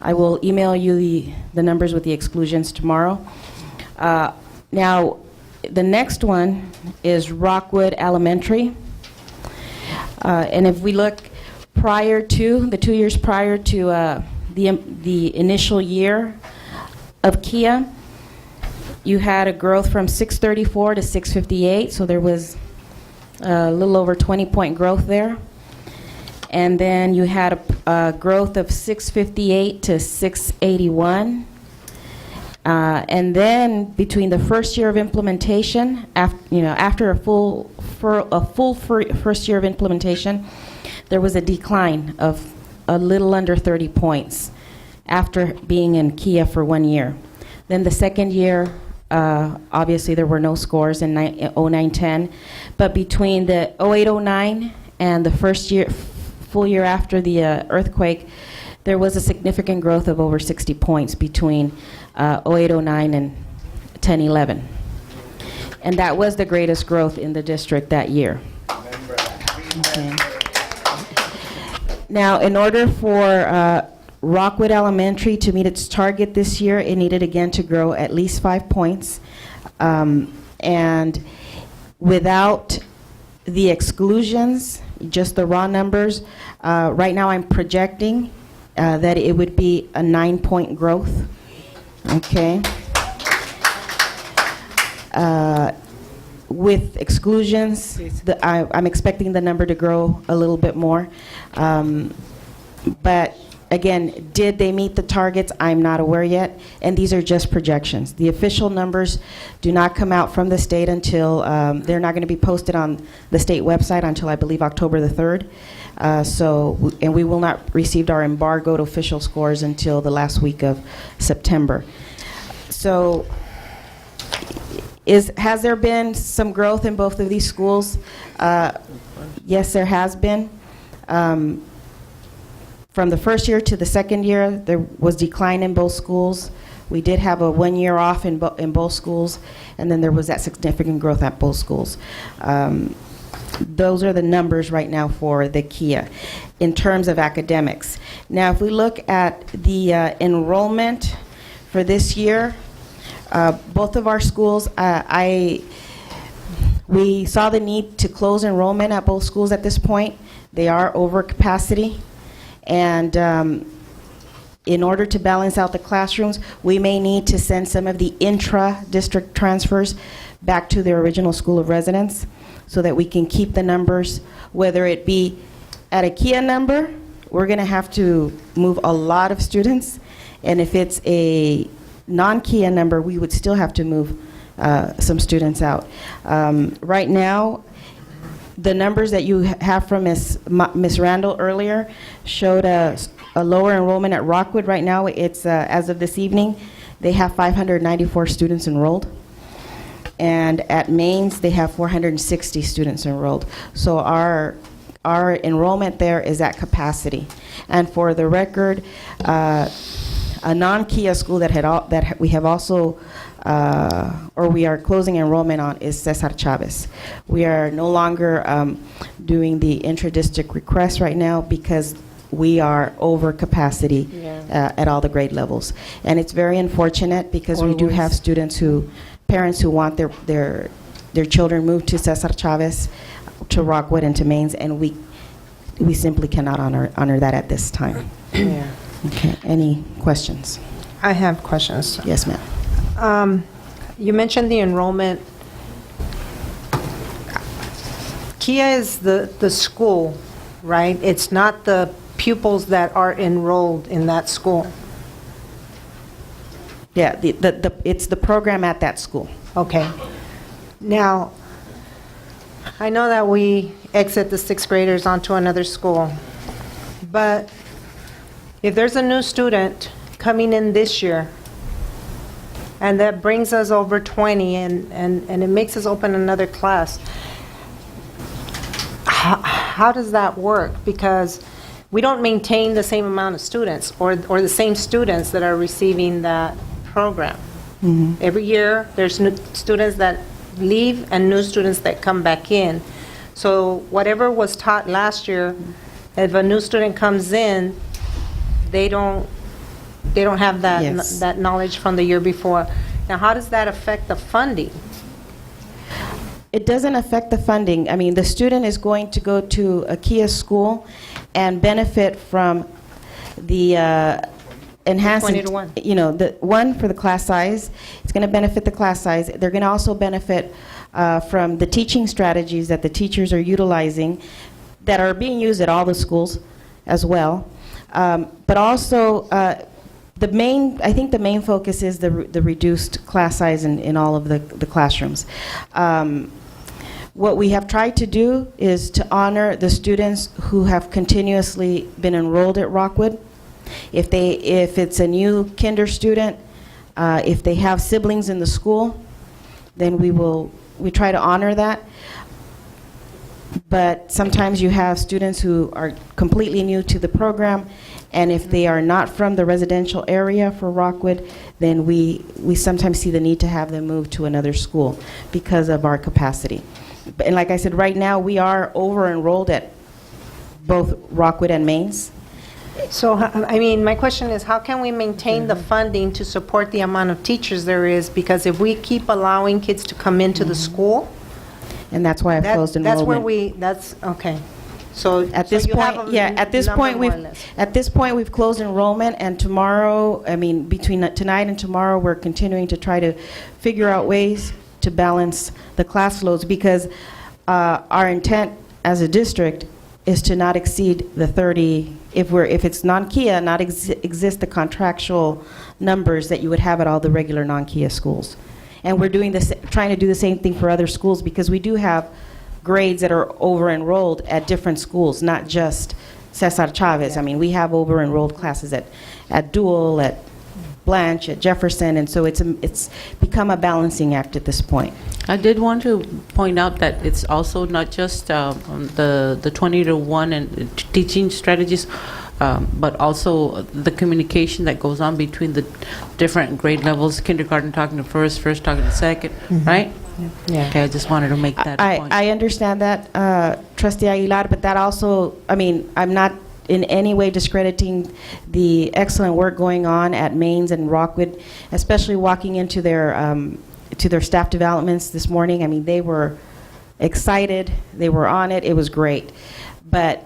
I will email you the numbers with the exclusions tomorrow. Now, the next one is Rockwood Elementary. And if we look prior to, the 2 years prior to the initial year of Kia, you had a growth from 634 to 658, so there was a little over 20-point growth there. And then you had a growth of 658 to 681. And then between the first year of implementation, after a full first year of implementation, there was a decline of a little under 30 points after being in Kia for 1 year. Then the second year, obviously there were no scores in 09-10, but between the 08-09 and the first year, full year after the earthquake, there was a significant growth of over 60 points between 08-09 and 10-11. And that was the greatest growth in the district that year. Okay. Now, in order for Rockwood Elementary to meet its target this year, it needed again to grow at least 5 points. And without the exclusions, just the raw numbers, right now I'm projecting that it would be a 9-point growth. Okay. With exclusions, I'm expecting the number to grow a little bit more. But again, did they meet the targets? I'm not aware yet, and these are just projections. The official numbers do not come out from the state until, they're not going to be posted on the state website until I believe October the 3rd. And we will not receive our embargoed official scores until the last week of September. So has there been some growth in both of these schools? Yes, there has been. From the first year to the second year, there was decline in both schools. We did have a 1 year off in both schools, and then there was that significant growth at both schools. Those are the numbers right now for the Kia in terms of academics. Now, if we look at the enrollment for this year, both of our schools, we saw the need to close enrollment at both schools at this point. They are over capacity. And in order to balance out the classrooms, we may need to send some of the intra-district transfers back to their original school of residence so that we can keep the numbers, whether it be at a Kia number, we're going to have to move a lot of students. And if it's a non-Kia number, we would still have to move some students out. Right now, the numbers that you have from Ms. Randall earlier showed a lower enrollment at Rockwood. Right now, it's as of this evening, they have 594 students enrolled. And at Maine's, they have 460 students enrolled. So our enrollment there is at capacity. And for the record, a non-Kia school that we have also or we are closing enrollment on is Cesar Chavez. We are no longer doing the intra-district request right now because we are over capacity at all the grade levels. And it's very unfortunate because we do have parents who want their children moved to Cesar Chavez, to Rockwood, and to Maine's, and we simply cannot honor that at this time. Yeah. Okay, any questions? I have questions. Yes, ma'am. You mentioned the enrollment. Kia is the school, right? It's not the pupils that are enrolled in that school. Yeah, it's the program at that school. Okay. Now, I know that we exit the sixth graders onto another school, but if there's a new student coming in this year, and that brings us over 20, and it makes us open another class, how does that work? Because we don't maintain the same amount of students or the same students that are receiving that program. Every year, there's new students that leave and new students that come back in. So whatever was taught last year, if a new student comes in, they don't have that Yes. that knowledge from the year before. Now, how does that affect the funding? It doesn't affect the funding. I mean, the student is going to go to a KIA school and benefit from the enhanced, 20 to 1. you know, the one for the class size. It's going to benefit the class size. They're going to also benefit from the teaching strategies that the teachers are utilizing that are being used at all the schools as well. But also, I think the main focus is the reduced class size in all of the classrooms. What we have tried to do is to honor the students who have continuously been enrolled at Rockwood. If it's a new kinder student, if they have siblings in the school, then we try to honor that. But sometimes you have students who are completely new to the program, and if they are not from the residential area for Rockwood, then we sometimes see the need to have them move to another school because of our capacity. And like I said, right now we are over-enrolled at both Rockwood and Mains. So, I mean, my question is, how can we maintain the funding to support the amount of teachers there is? Because if we keep allowing kids to come into the school, And that's why I've closed enrollment. that's, okay. So At this you have point, a yeah, at this number point, more or less. we've closed enrollment, and tomorrow, I mean, between tonight and tomorrow, we're continuing to try to figure out ways to balance the class loads, because our intent as a district is to not exceed the 30, if it's non-KIA, not exist the contractual numbers that you would have at all the regular non-KIA schools. And we're doing this, trying to do the same thing for other schools, because we do have grades that are over-enrolled at different schools, not just Cesar Chavez. I mean, we have over-enrolled classes at Dual, at Blanche, at Jefferson, and so it's become a balancing act at this point. I did want to point out that it's also not just the 20 to 1 and teaching strategies, but also the communication that goes on between the different grade levels, kindergarten talking to first talking to second, right? Yeah. Okay, I just wanted to make that point. I understand that, Trustee Aguilar, but that also, I mean, I'm not in any way discrediting the excellent work going on at Mains and Rockwood, especially walking into their staff developments this morning. I mean, they were excited, they were on it, it was great. But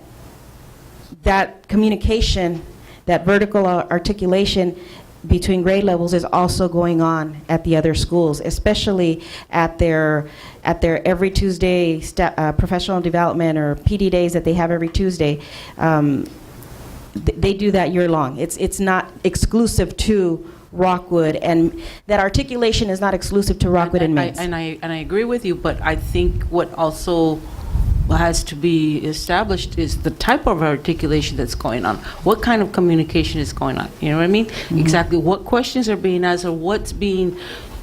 that communication, that vertical articulation between grade levels is also going on at the other schools, especially at their every Tuesday professional development or PD days that they have every Tuesday. They do that year long. It's not exclusive to Rockwood, and that articulation is not exclusive to Rockwood and Mains. And I agree with you, but I think what also has to be established is the type of articulation that's going on. What kind of communication is going on? You know what I mean? Mm-hmm. Exactly what questions are being asked, or what's being,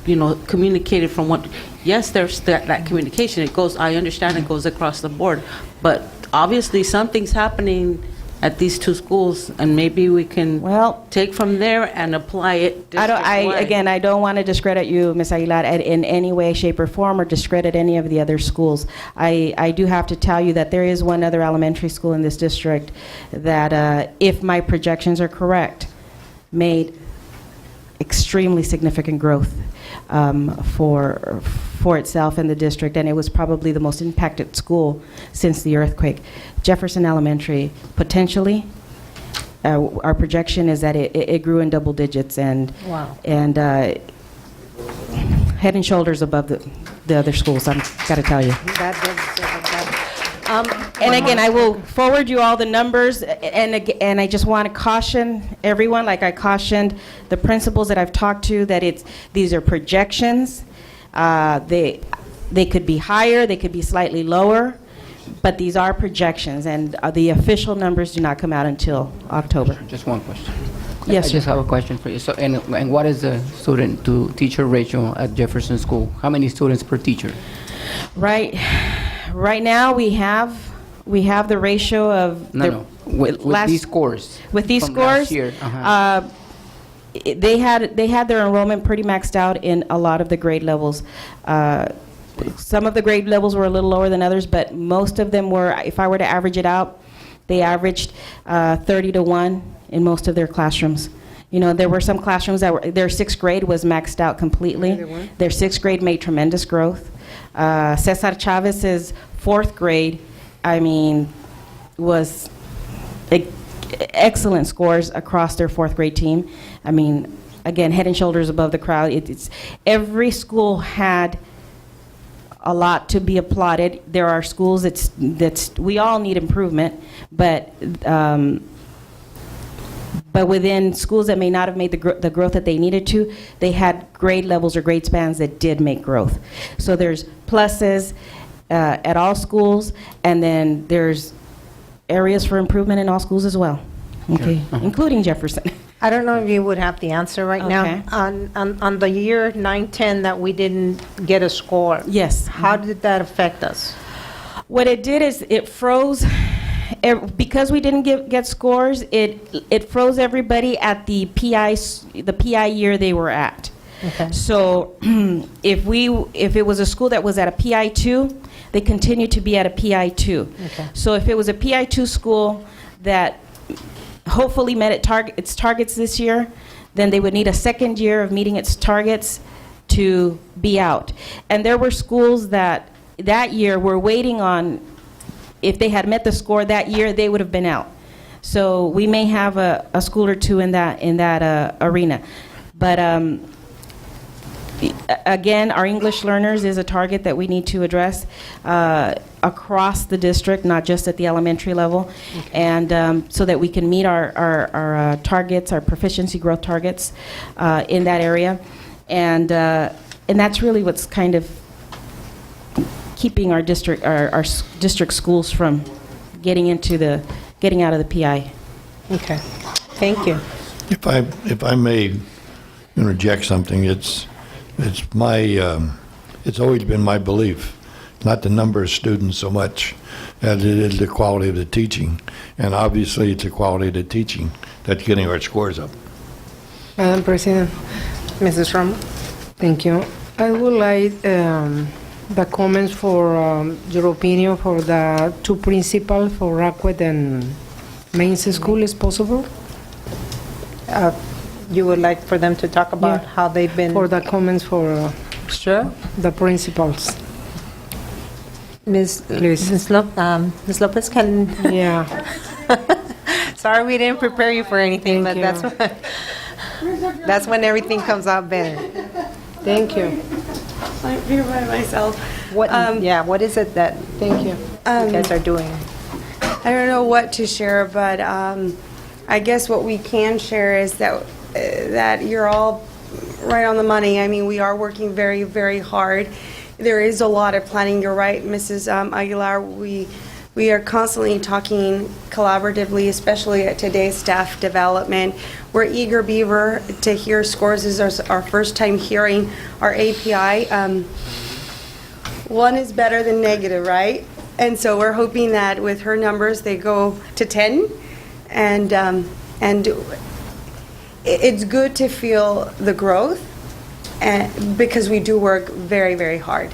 communicated from what. Yes, there's that communication. It goes, I understand it goes across the board, but obviously something's happening at these two schools, and maybe we can take from there and apply it district-wide. I don't want to discredit you, Ms. Aguilar, in any way, shape, or form, or discredit any of the other schools. I do have to tell you that there is one other elementary school in this district that, if my projections are correct, made extremely significant growth for itself and the district, and it was probably the most impacted school since the earthquake. Jefferson Elementary, potentially, our projection is that it grew in double digits, and Wow. and head and shoulders above the other schools. I've got to tell you. And again, I will forward you all the numbers, and I just want to caution everyone, like I cautioned the principals that I've talked to, that these are projections. They could be higher, they could be slightly lower, But these are projections, and the official numbers do not come out until October. Just one question. Yes, I just sir. have a question for you. So, and what is the student-to-teacher ratio at Jefferson School? How many students per teacher? Right now, we have the ratio of... No. With last- these scores. With these from last scores, year. they had their enrollment pretty maxed out in a lot of the grade levels. Some of the grade levels were a little lower than others, but most of them were, if I were to average it out, they averaged 30 to 1 in most of their classrooms. You know, there were some classrooms that were, their sixth grade was maxed out completely. Their sixth grade made tremendous growth. Cesar Chavez's fourth grade, I mean, was excellent scores across their fourth grade team. I mean, again, head and shoulders above the crowd. It's every school had a lot to be applauded. There are schools that's we all need improvement, but within schools that may not have made the growth that they needed to, they had grade levels or grade spans that did make growth. So there's pluses at all schools, and then there's areas for improvement in all schools as well, okay, including Jefferson. I don't know if you would have the answer right Okay. now. On the year 9-10 that we didn't get a score, Yes. how did that affect us? What it did is it froze, because we didn't get scores, it froze everybody at the PI year they were at. Okay. So if it was a school that was at a PI2, they continued to be at a PI2. Okay. So if it was a PI2 school that hopefully met its targets this year, then they would need a second year of meeting its targets to be out. And there were schools that year were waiting on, if they had met the score that year, they would have been out. So we may have a school or two in that arena. But again, our English learners is a target that we need to address across the district, not just at the elementary level, and so that we can meet our targets, our proficiency growth targets in that area. And that's really what's kind of keeping our district schools from getting out of the PI. Okay, thank you. If I may interject something, it's always been my belief, not the number of students so much as it is the quality of the teaching. And obviously, it's the quality of the teaching that's getting our scores up. Madam President, Mrs. Romo? thank you. I would like the comments for your opinion for the two principals for Rockwell and Mains School, is possible? You would like for them to talk about Yeah. how they've been... For the comments for Sure. the principals. Ms. Please. Ms. Lopez can... Yeah. Sorry we didn't prepare you for anything, but Thank that's when everything comes out better. Thank you. I'm here by myself. What is it that Thank you. you guys are doing? I don't know what to share, but I guess what we can share is that you're all right on the money. I mean, we are working very, very hard. There is a lot of planning. You're right, Mrs. Aguilar. We are constantly talking collaboratively, especially at today's staff development. We're eager beaver to hear scores. This is our first time hearing our API. One is better than negative, right? And so we're hoping that with her numbers, they go to 10. And it's good to feel the growth because we do work very, very hard.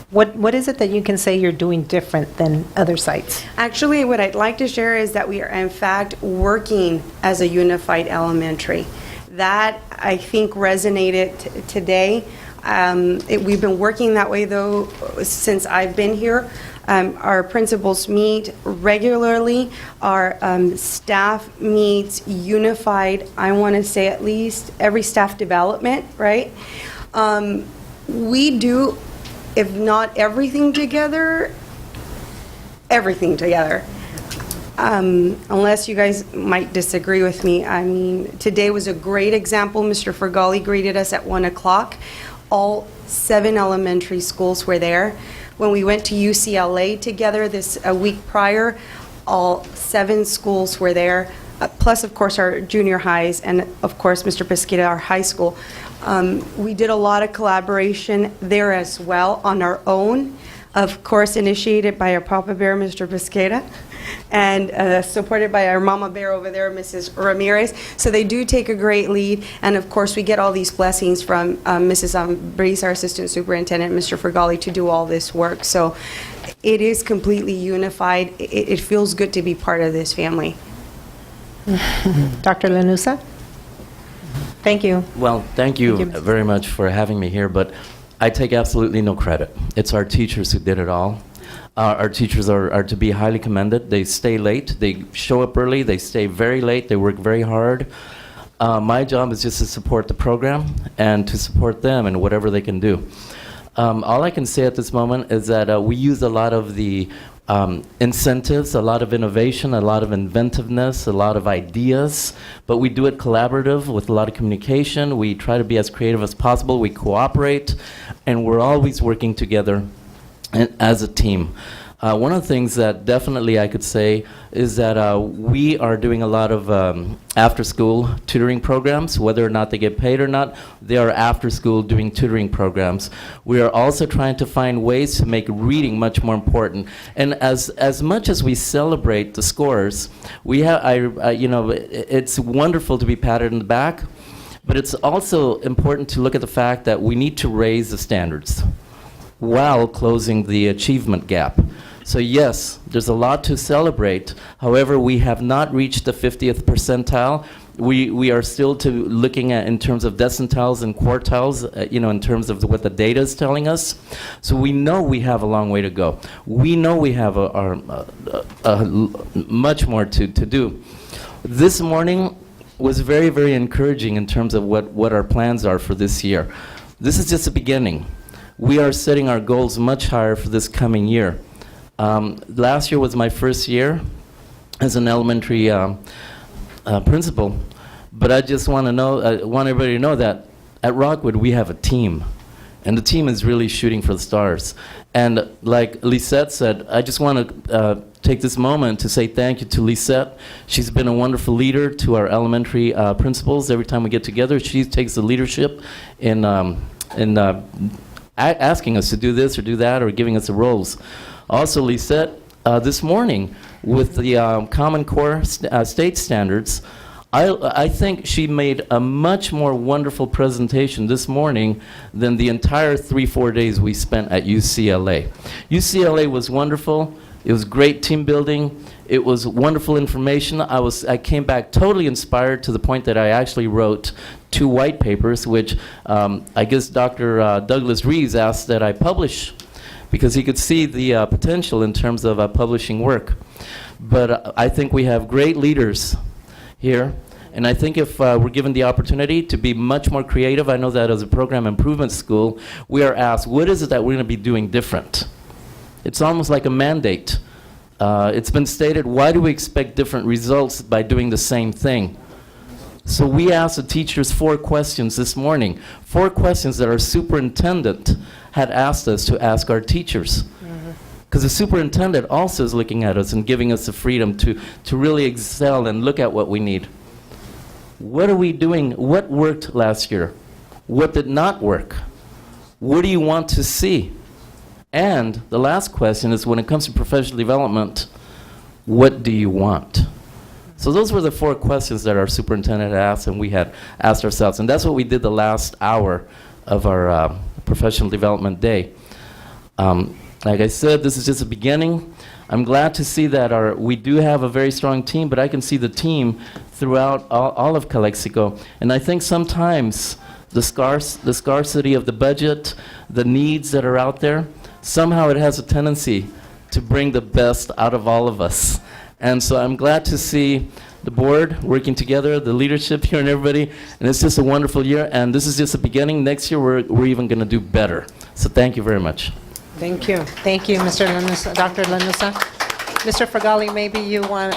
What is it that you can say you're doing different than other sites? Actually, what I'd like to share is that we are, in fact, working as a unified elementary. That, I think, resonated today. We've been working that way, though, since I've been here. Our principals meet regularly. Our staff meets unified, I want to say at least every staff development, right? We do, if not everything together, everything together. Unless you guys might disagree with me. I mean, today was a great example. Mr. Fergali greeted us at 1 o'clock. All 7 elementary schools were there. When we went to UCLA together a week prior, all 7 schools were there, plus, of course, our junior highs, and, of course, Mr. Pesquera, our high school. We did a lot of collaboration there as well on our own, of course, initiated by our Papa Bear, Mr. Pesquera, and supported by our Mama Bear over there, Mrs. Ramirez. So they do take a great lead, and of course, we get all these blessings from Mrs. Breeze, our Assistant Superintendent, Mr. Fergali, to do all this work. So it is completely unified. It feels good to be part of this family. Dr. Lanusa? Thank you. Well, thank you Thank you, Mr. very much for having me here, but I take absolutely no credit. It's our teachers who did it all. Our teachers are to be highly commended. They stay late, they show up early, they stay very late, they work very hard. My job is just to support the program and to support them in whatever they can do. All I can say at this moment is that we use a lot of the incentives, a lot of innovation, a lot of inventiveness, a lot of ideas, but we do it collaborative with a lot of communication. We try to be as creative as possible. We cooperate, and we're always working together as a team. One of the things that definitely I could say is that we are doing a lot of after-school tutoring programs. Whether or not they get paid or not, they are after-school doing tutoring programs. We are also trying to find ways to make reading much more important. And as much as we celebrate the scores, we have, it's wonderful to be patted on the back, but it's also important to look at the fact that we need to raise the standards while closing the achievement gap. So yes, there's a lot to celebrate. However, we have not reached the 50th percentile. We are still looking at in terms of deciles and quartiles, in terms of what the data is telling us. So we know we have a long way to go. We know we have much more to do. This morning was very, very encouraging in terms of what our plans are for this year. This is just the beginning. We are setting our goals much higher for this coming year. Last year was my first year as an elementary principal, but I just want everybody to know that at Rockwood we have a team, and the team is really shooting for the stars. And like Lisette said, I just want to take this moment to say thank you to Lisette. She's been a wonderful leader to our elementary principals. Every time we get together, she takes the leadership in asking us to do this or do that, or giving us the roles. Also, Lisette, this morning, with the Common Core state standards, I think she made a much more wonderful presentation this morning than the entire 3-4 days we spent at UCLA. UCLA was wonderful. It was great team building. It was wonderful information. I came back totally inspired to the point that I actually wrote 2 white papers, which I guess Dr. Douglas Reeves asked that I publish because he could see the potential in terms of publishing work. But I think we have great leaders here, and I think if we're given the opportunity to be much more creative, I know that as a program improvement school, we are asked, what is it that we're going to be doing different? It's almost like a mandate. It's been stated, why do we expect different results by doing the same thing? So we asked the teachers 4 questions this morning, 4 questions that our superintendent had asked us to ask our teachers. Because the superintendent also is looking at us and giving us the freedom to really excel and look at what we need. What are we doing? What worked last year? What did not work? What do you want to see? And the last question is, when it comes to professional development, what do you want? So those were the 4 questions that our superintendent asked and we had asked ourselves. And that's what we did the last hour of our professional development day. Like I said, this is just the beginning. I'm glad to see that we do have a very strong team, but I can see the team throughout all of Calexico. And I think sometimes the scarcity of the budget, the needs that are out there, somehow it has a tendency to bring the best out of all of us. And so I'm glad to see the board working together, the leadership here and everybody, and it's just a wonderful year, and this is just the beginning. Next year we're even going to do better. So thank you very much. Thank you. Thank you, Mr. Lanusa, Dr. Lanusa. Mr. Fergali, maybe you want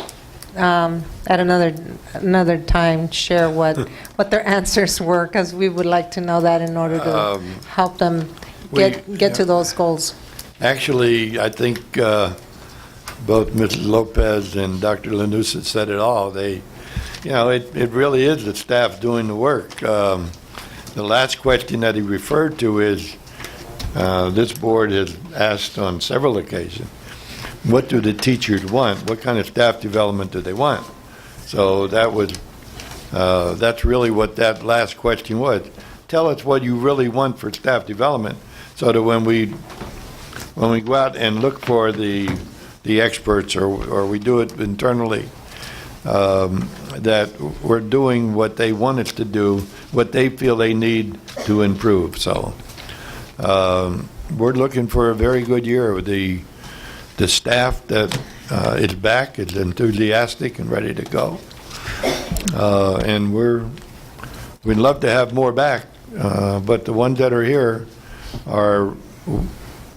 at another time share what their answers were, because we would like to know that in order to help them get to those goals. Actually, I think both Mrs. Lopez and Dr. Lanusa said it all. It really is the staff doing the work. The last question that he referred to is, this board has asked on several occasions, what do the teachers want? What kind of staff development do they want? So that's really what that last question was. Tell us what you really want for staff development, so that when we go out and look for the experts, or we do it internally, that we're doing what they want us to do, what they feel they need to improve. So we're looking for a very good year. The staff that is back is enthusiastic and ready to go, and we'd love to have more back, but the ones that are here are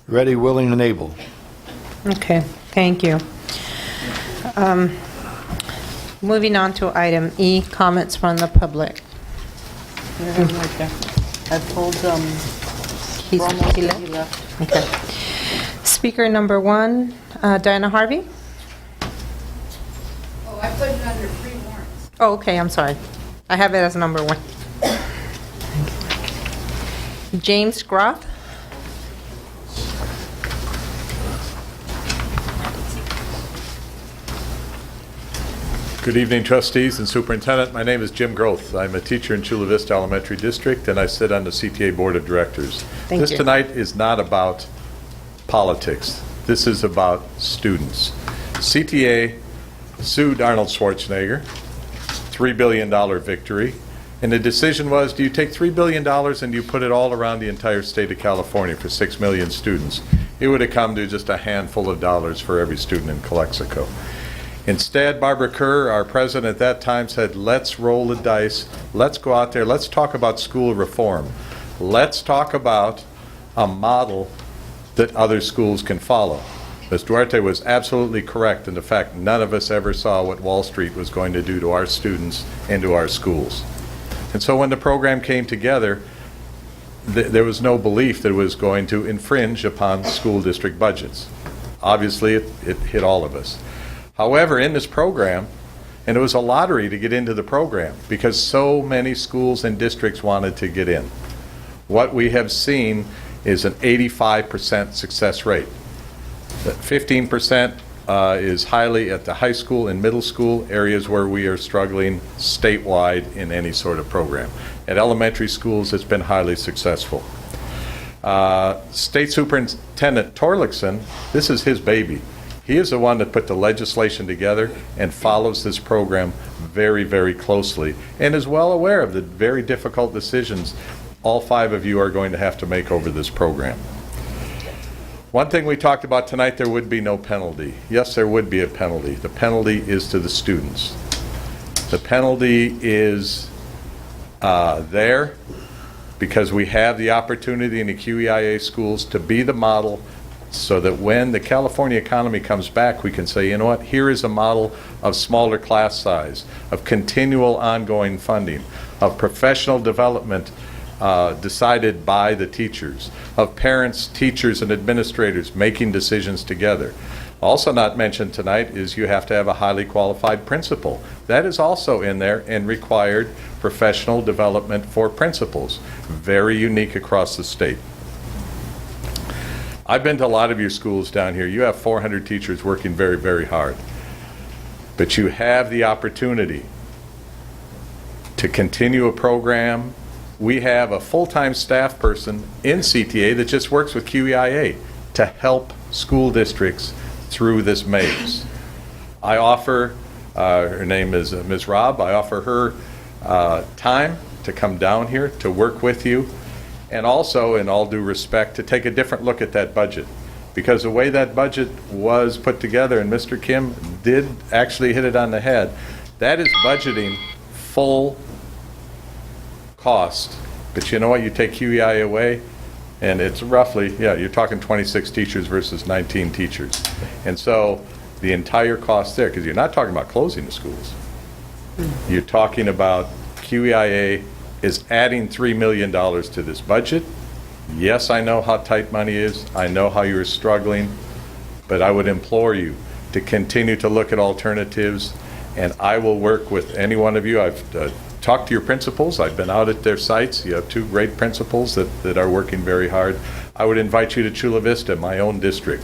ready, willing, and able. Okay, thank you. Moving on to item E, comments from the public. I told He left? Okay. Speaker number 1, Diana Harvey. Oh, I put it under free warrants. Oh, okay, I'm sorry. I have it as number 1. James Groff. Good evening, trustees and superintendent. My name is Jim Groth. I'm a teacher in Chula Vista Elementary District, and I sit on the CTA Board of Directors. Thank This you. tonight is not about politics. This is about students. CTA sued Arnold Schwarzenegger, $3 billion victory, and the decision was, do you take $3 billion and you put it all around the entire state of California for 6 million students? It would have come to just a handful of dollars for every student in Calexico. Instead, Barbara Kerr, our president at that time, said, let's roll the dice. Let's go out there. Let's talk about school reform. Let's talk about a model that other schools can follow. Ms. Duarte was absolutely correct in the fact none of us ever saw what Wall Street was going to do to our students and to our schools. And so when the program came together, there was no belief that it was going to infringe upon school district budgets. Obviously, it hit all of us. However, in this program, and it was a lottery to get into the program because so many schools and districts wanted to get in. What we have seen is an 85% success rate. 15% is highly at the high school and middle school, areas where we are struggling statewide in any sort of program. At elementary schools, it's been highly successful. State Superintendent Torlakson, this is his baby. He is the one that put the legislation together and follows this program very, very closely and is well aware of the very difficult decisions all 5 of you are going to have to make over this program. One thing we talked about tonight, there would be no penalty. Yes, there would be a penalty. The penalty is to the students. The penalty is there because we have the opportunity in the QEIA schools to be the model so that when the California economy comes back, we can say, you know what, here is a model of smaller class size, of continual ongoing funding, of professional development decided by the teachers, of parents, teachers, and administrators making decisions together. Also not mentioned tonight is you have to have a highly qualified principal. That is also in there and required professional development for principals. Very unique across the state. I've been to a lot of your schools down here. You have 400 teachers working very, very hard. But you have the opportunity to continue a program. We have a full-time staff person in CTA that just works with QEIA to help school districts through this maze. I offer, her name is Ms. Robb, I offer her time to come down here to work with you, and also, in all due respect, to take a different look at that budget. Because the way that budget was put together, and Mr. Kim did actually hit it on the head, that is budgeting full cost. But you know what? You take QEI away, and it's roughly, yeah, you're talking 26 teachers versus 19 teachers. And so the entire cost there, because you're not talking about closing the schools. You're talking about QEIA is adding $3 million to this budget Yes, I know how tight money is. I know how you're struggling, but I would implore you to continue to look at alternatives, and I will work with any one of you. I've talked to your principals. I've been out at their sites. You have two great principals that are working very hard. I would invite you to Chula Vista, my own district,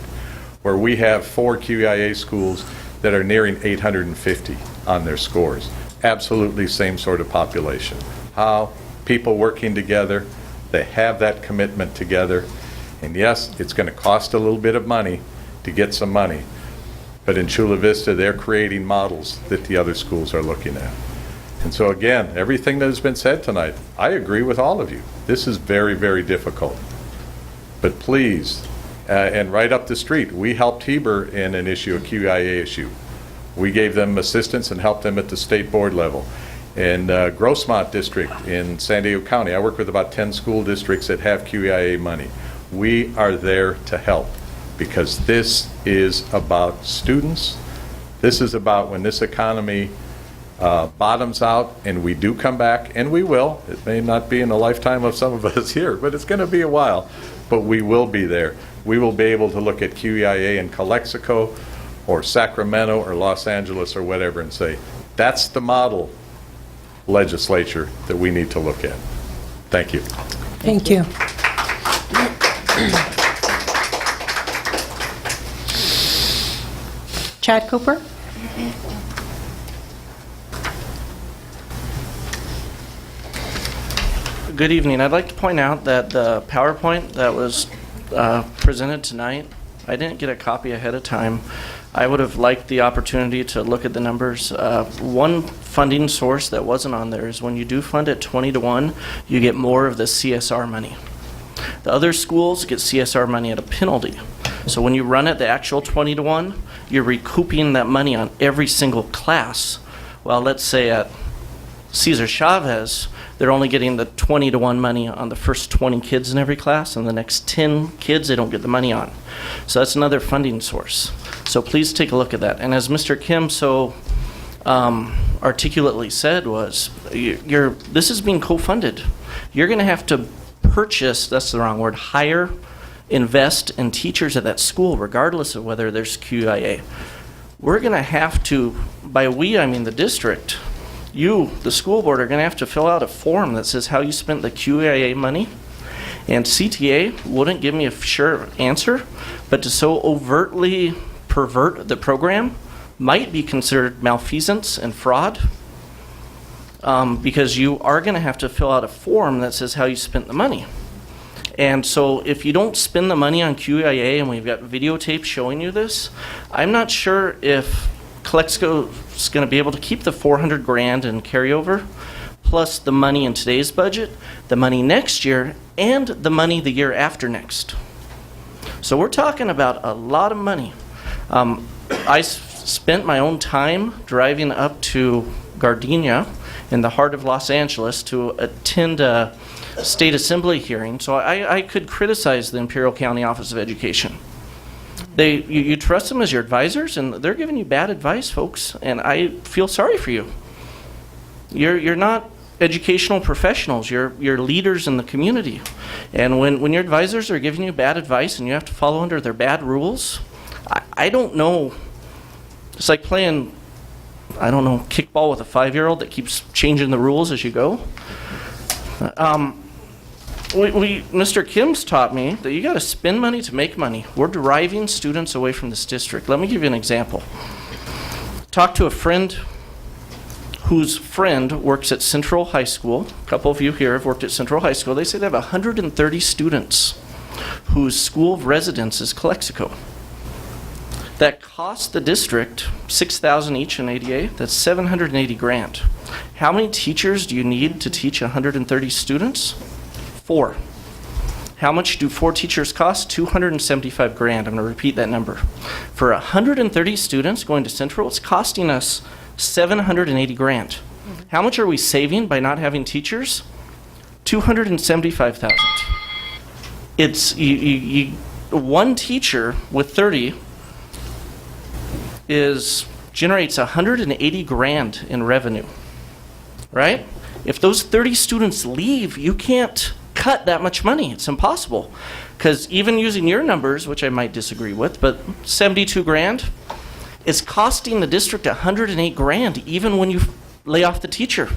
where we have 4 QIA schools that are nearing 850 on their scores. Absolutely same sort of population. How people working together, they have that commitment together. And yes, it's going to cost a little bit of money to get some money. But in Chula Vista, they're creating models that the other schools are looking at. And so again, everything that has been said tonight, I agree with all of you. This is very, very difficult. But please, and right up the street, we helped Heber in an issue, a QIA issue. We gave them assistance and helped them at the state board level. In Grossmont District in San Diego County, I work with about 10 school districts that have QIA money. We are there to help because this is about students. This is about when this economy bottoms out and we do come back, and we will. It may not be in the lifetime of some of us here, but it's going to be a while. But we will be there. We will be able to look at QIA in Calexico or Sacramento or Los Angeles or whatever and say, that's the model legislature that we need to look at. Thank you. Thank you. Chad Cooper? Good evening. I'd like to point out that the PowerPoint that was presented tonight, I didn't get a copy ahead of time. I would have liked the opportunity to look at the numbers. One funding source that wasn't on there is when you do fund at 20-1, you get more of the CSR money. The other schools get CSR money at a penalty. So when you run it the actual 20-1, you're recouping that money on every single class. Well, let's say at Cesar Chavez, they're only getting the 20-1 money on the first 20 kids in every class, and the next 10 kids they don't get the money on. So that's another funding source. So please take a look at that. And as Mr. Kim so articulately said was, this is being co-funded. You're going to have to purchase, that's the wrong word, hire, invest in teachers at that school, regardless of whether there's QIA. We're going to have to, by we, I mean the district, you, the school board, are going to have to fill out a form that says how you spent the QIA money. And CTA wouldn't give me a sure answer, but to so overtly pervert the program might be considered malfeasance and fraud, because you are going to have to fill out a form that says how you spent the money. And so if you don't spend the money on QIA, and we've got videotape showing you this, I'm not sure if Calexico is going to be able to keep the $400,000 in carryover, plus the money in today's budget, the money next year, and the money the year after next. So we're talking about a lot of money. I spent my own time driving up to Gardenia in the heart of Los Angeles to attend a state assembly hearing, so I could criticize the Imperial County Office of Education. You trust them as your advisors, and they're giving you bad advice, folks, and I feel sorry for you. You're not educational professionals. You're leaders in the community. And when your advisors are giving you bad advice and you have to follow under their bad rules, I don't know. It's like playing, I don't know, kickball with a 5-year-old that keeps changing the rules as you go. Mr. Kim's taught me that you got to spend money to make money. We're driving students away from this district. Let me give you an example. Talked to a friend whose friend works at Central High School. A couple of you here have worked at Central High School. They say they have 130 students whose school of residence is Calexico. That costs the district $6,000 each in ADA. That's $780,000. How many teachers do you need to teach 130 students? 4. How much do 4 teachers cost? $275,000. I'm going to repeat that number. For 130 students going to Central, it's costing us $780,000. How much are we saving by not having teachers? $275,000. It's one teacher with 30 generates $180,000 in revenue, right? If those 30 students leave, you can't cut that much money. It's impossible. Because even using your numbers, which I might disagree with, but 72 grand, it's costing the district 108 grand even when you lay off the teacher.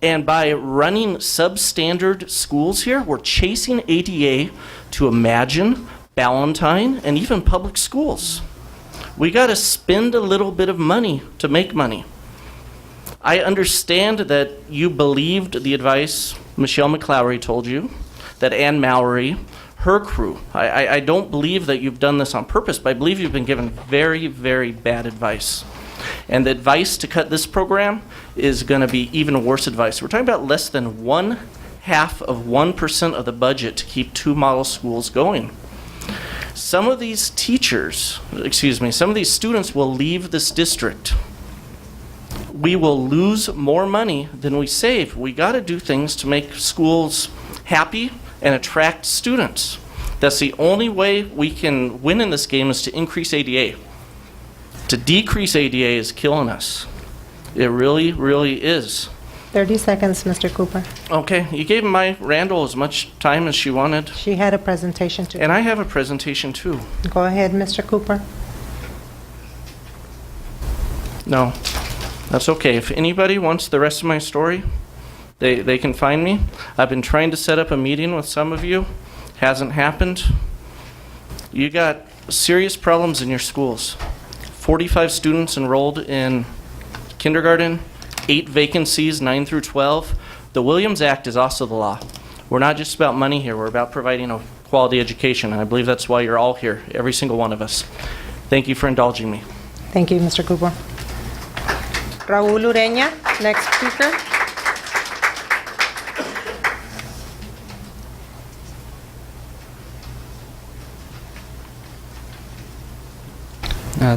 And by running substandard schools here, we're chasing ADA to Imagine, Ballantine, and even public schools. We got to spend a little bit of money to make money. I understand that you believed the advice Michelle McClowery told you, that Ann Mallory, her crew. I don't believe that you've done this on purpose, but I believe you've been given very, very bad advice. And the advice to cut this program is going to be even worse advice. We're talking about less than 0.5% of the budget to keep 2 model schools going. Some of these some of these students will leave this district. We will lose more money than we save. We got to do things to make schools happy and attract students. That's the only way we can win in this game, is to increase ADA. To decrease ADA is killing us. It really, really is. 30 seconds, Mr. Cooper. Okay, you gave my Randall as much time as she wanted. She had a presentation too. And I have a presentation too. Go ahead, Mr. Cooper. No, that's okay. If anybody wants the rest of my story, they can find me. I've been trying to set up a meeting with some of you. Hasn't happened. You got serious problems in your schools. 45 students enrolled in kindergarten, 8 vacancies, 9 through 12. The Williams Act is also the law. We're not just about money here. We're about providing a quality education. And I believe that's why you're all here, every single one of us. Thank you for indulging me. Thank you, Mr. Cooper. Raul Ureña, next speaker.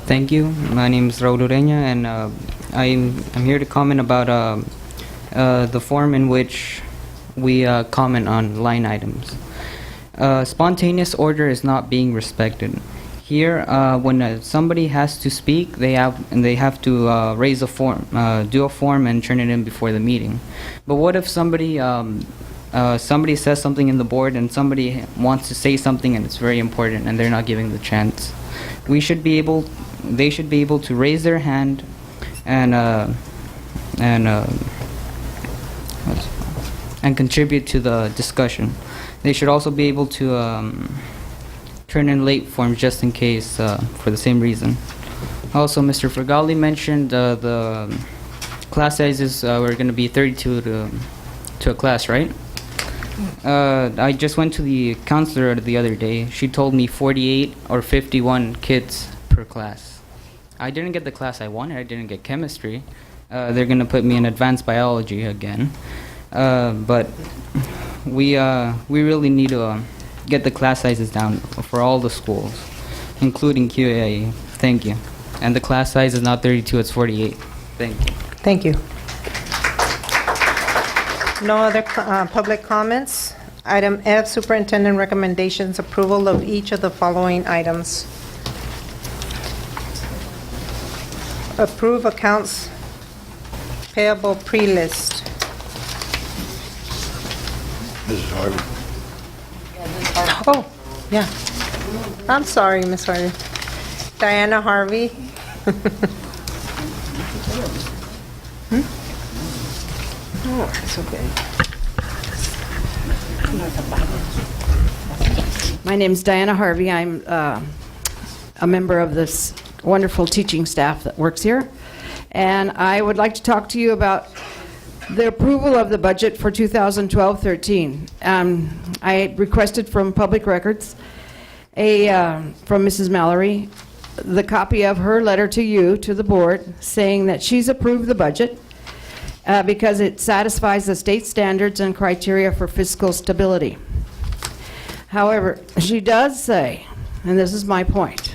Thank you. My name is Raul Ureña, and I'm here to comment about the form in which we comment on line items. Spontaneous order is not being respected. Here, when somebody has to speak, they have to raise a form, do a form, and turn it in before the meeting. But what if somebody says something in the board, and somebody wants to say something, and it's very important, and they're not giving the chance? They should be able to raise their hand and contribute to the discussion. They should also be able to turn in late forms just in case, for the same reason. Also, Mr. Fergali mentioned the class sizes were going to be 32 to a class, right? I just went to the counselor the other day. She told me 48 or 51 kids per class. I didn't get the class I wanted. I didn't get chemistry. They're going to put me in advanced biology again. But we really need to get the class sizes down for all the schools, including QAE. Thank you. And the class size is not 32, it's 48. Thank you. Thank you. No other public comments. Item F, Superintendent recommendations, approval of each of the following items. Approve accounts payable pre-list. Mrs. Harvey. Oh, yeah. I'm sorry, Ms. Harvey. Diana Harvey. Oh, it's okay. My name's Diana Harvey. I'm a member of this wonderful teaching staff that works here. And I would like to talk to you about the approval of the budget for 2012-13. I requested from Public Records, from Mrs. Mallory, the copy of her letter to you, to the board, saying that she's approved the budget because it satisfies the state standards and criteria for fiscal stability. However, she does say, and this is my point,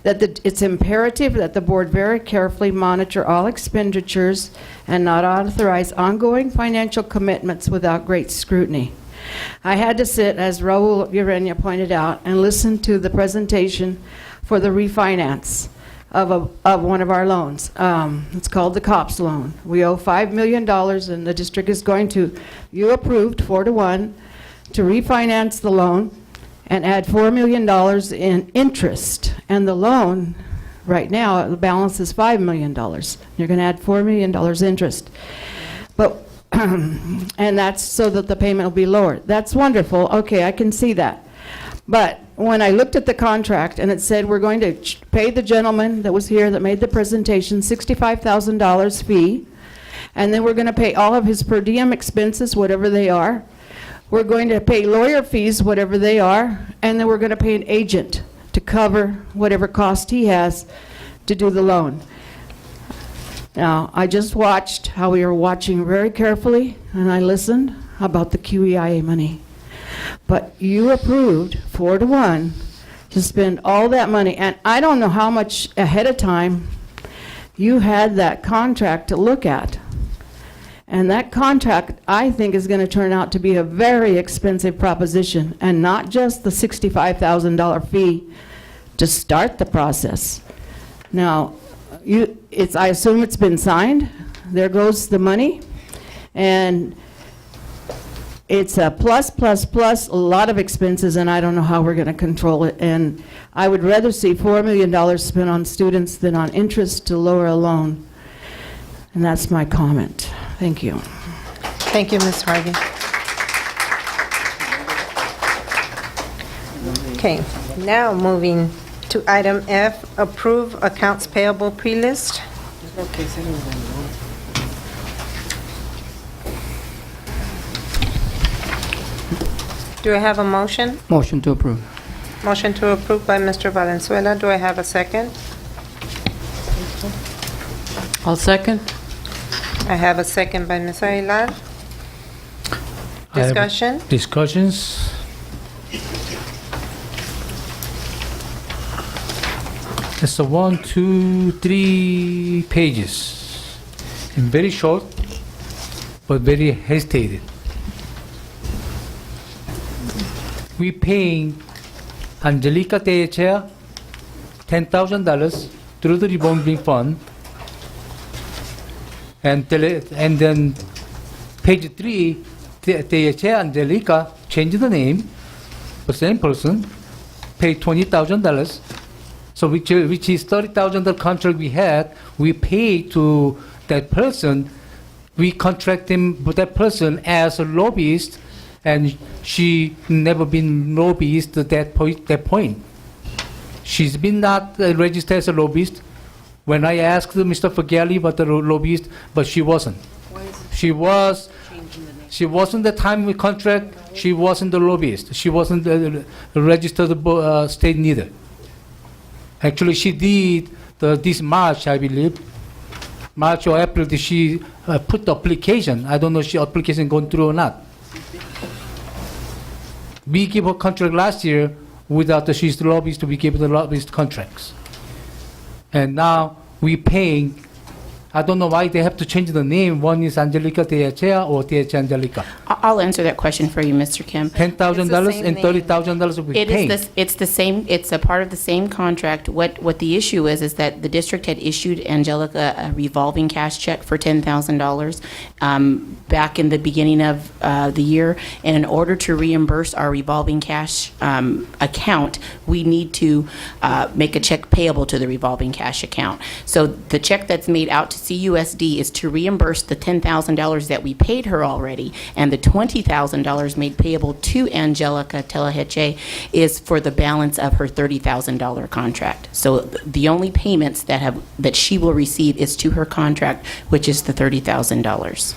that it's imperative that the board very carefully monitor all expenditures and not authorize ongoing financial commitments without great scrutiny. I had to sit, as Raul Ureña pointed out, and listen to the presentation for the refinance of one of our loans. It's called the COPS loan. We owe $5 million, and the district is going to, you approved 4-1 to refinance the loan and add $4 million in interest. And the loan, right now, the balance is $5 million. You're going to add $4 million interest. But and that's so that the payment will be lower. That's wonderful. Okay, I can see that. But when I looked at the contract and it said we're going to pay the gentleman that was here that made the presentation $65,000 fee, and then we're going to pay all of his per diem expenses, whatever they are. We're going to pay lawyer fees, whatever they are, and then we're going to pay an agent to cover whatever cost he has to do the loan. Now, I just watched how we were watching very carefully, and I listened about the QEIA money. But you approved 4-1 to spend all that money, and I don't know how much ahead of time you had that contract to look at. And that contract, I think, is going to turn out to be a very expensive proposition, and not just the $65,000 fee to start the process. Now, I assume it's been signed. There goes the money. And it's a plus, a lot of expenses, and I don't know how we're going to control it. And I would rather see $4 million spent on students than on interest to lower a loan. And that's my comment. Thank you. Thank you, Ms. Harvey. Okay, now moving to item F, approve accounts payable pre-list. Do I have a motion? Motion to approve. Motion to approve by Mr. Valenzuela. Do I have a second? I'll second. I have a second by Ms. Aguilar. Discussion? Discussions. It's 1, 2, 3 pages, and very short, but very hesitated. We paying Angelica Tejechea $10,000 through the revolving fund, and then page 3, Tejechea Angelica changed the name, the same person, paid $20,000. So which is $30,000 contract we had, we pay to that person. We contract him with that person as a lobbyist, and she never been lobbyist at that point. She's been not registered as a lobbyist. When I asked Mr. Fagali about the lobbyist, but she wasn't. She wasn't the time we contract. She wasn't the lobbyist. She wasn't registered state neither. Actually, she did this March, I believe. March or April, she put the application. I don't know if the application gone through or not. We gave her contract last year without she's the lobbyist, we gave her the lobbyist contracts. And now we paying, I don't know why they have to change the name. One is Angelica Tejechea or Tejechea Angelica. I'll answer that question for you, Mr. Kim. It's $10,000 and $30,000 we pay. It's the same, it's a part of the same contract. What the issue is that the district had issued Angelica a revolving cash check for $10,000 back in the beginning of the year. And in order to reimburse our revolving cash account, we need to make a check payable to the revolving cash account. So the check that's made out to CUSD is to reimburse the $10,000 that we paid her already, and the $20,000 made payable to Angelica Tejechea is for the balance of her $30,000 contract. So the only payments that she will receive is to her contract, which is the $30,000.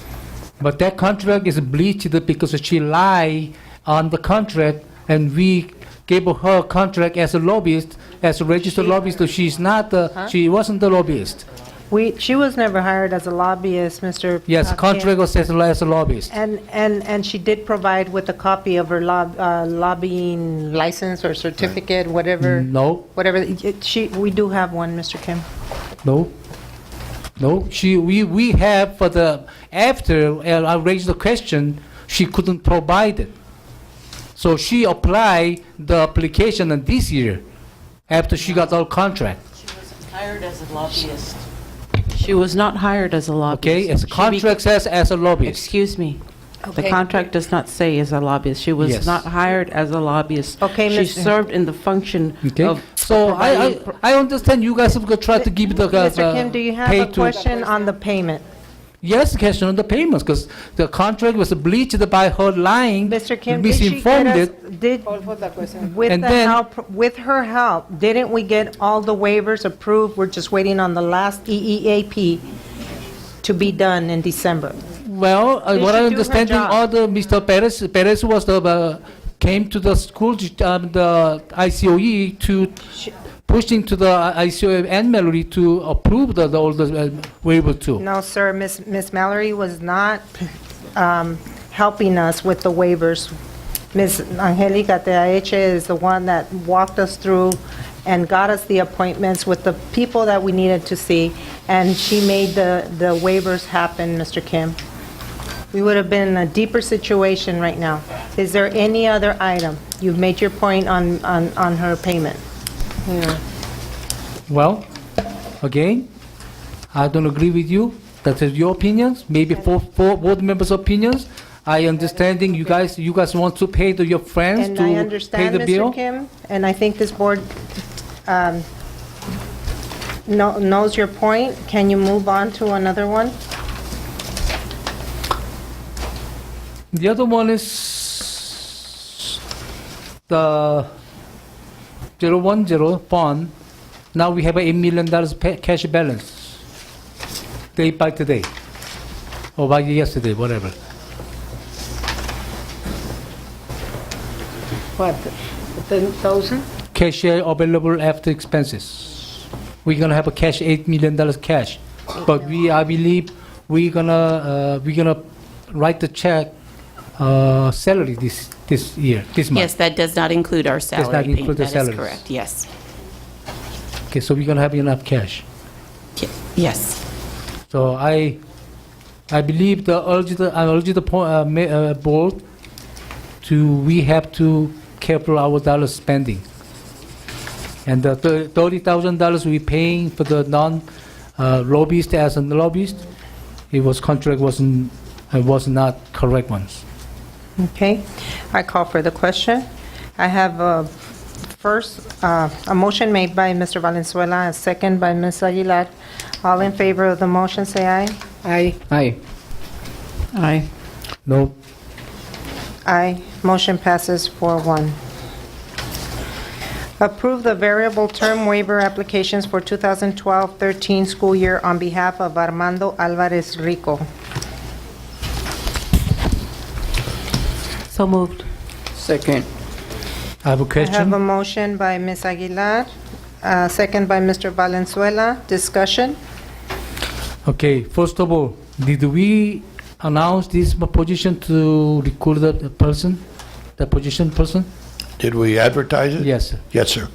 But that contract is bleached because she lied on the contract, and we gave her a contract as a lobbyist, as a registered lobbyist. So she's not. She wasn't the lobbyist. She was never hired as a lobbyist, Mr. Yes, Kim. contract was as a lobbyist. And she did provide with a copy of her lobbying license or certificate, whatever. No. Whatever. We do have one, Mr. Kim. No. We have for the after I raised the question, she couldn't provide it. So she applied the application this year after she got our contract. hired as a lobbyist. She was not hired as a lobbyist. Okay, as the contract says, as a lobbyist. Excuse me. The Okay. contract does not say as a lobbyist. She was Yes. not hired as a lobbyist. Okay, She Mr. served in the function Okay, of so I understand you guys have got try to give the Mr. Kim, do you have pay a to- question on the payment? Yes, question on the payments, because the contract was breached by her lying, Mr. Kim, did she get misinformed us, it. did, Call for the question. with And the then- help, with her help, didn't we get all the waivers approved? We're just waiting on the last EEAP to be done in December. Well, Did what she I do her understanding, job? all the Mr. Perez was the, came to the school, the ICOE to pushing to the ICOE and Mallory to approve all the waiver too. No, sir, Miss Mallory was not helping us with the waivers. Ms. Angelica Teaeche is the one that walked us through and got us the appointments with the people that we needed to see, and she made the waivers happen, Mr. Kim. We would have been in a deeper situation right now. Is there any other item? You've made your point on her payment. Well, again, I don't agree with you. That is your opinions, maybe four board members' opinions. I understanding you guys want to pay to your friends And to I pay understand, the bill. Mr. Kim, and I think this board knows your point. Can you move on to another one? The other one is the 010 fund. Now we have $8 million cash balance, day by today, or by yesterday, whatever. What, 10,000? Cash available after expenses. We're gonna have a cash $8 million cash, but I believe we're gonna write the check salary this year, this month. Yes, that does not include our Does not salary payment. include the That is salaries. correct, yes. Okay, so we're gonna have enough cash. Yes. So I believe I urge the board we have to careful our dollar spending. And the $30,000 we paying for the lobbyist as a lobbyist, was not correct ones. Okay, I call for the question. I have first a motion made by Mr. Valenzuela, a second by Ms. Aguilar. All in favor of the motion, say aye. Aye. Aye. Aye. No. Aye. Motion passes 4-1. Approve the variable term waiver applications for 2012-13 school year on behalf of Armando Alvarez Rico. So moved. Second. I have a I question. have a motion by Ms. Aguilar, second by Mr. Valenzuela. Discussion? Okay, first of all, did we announce this position to recruit the person, the position person? Did we advertise it? Yes, sir. Yes, sir.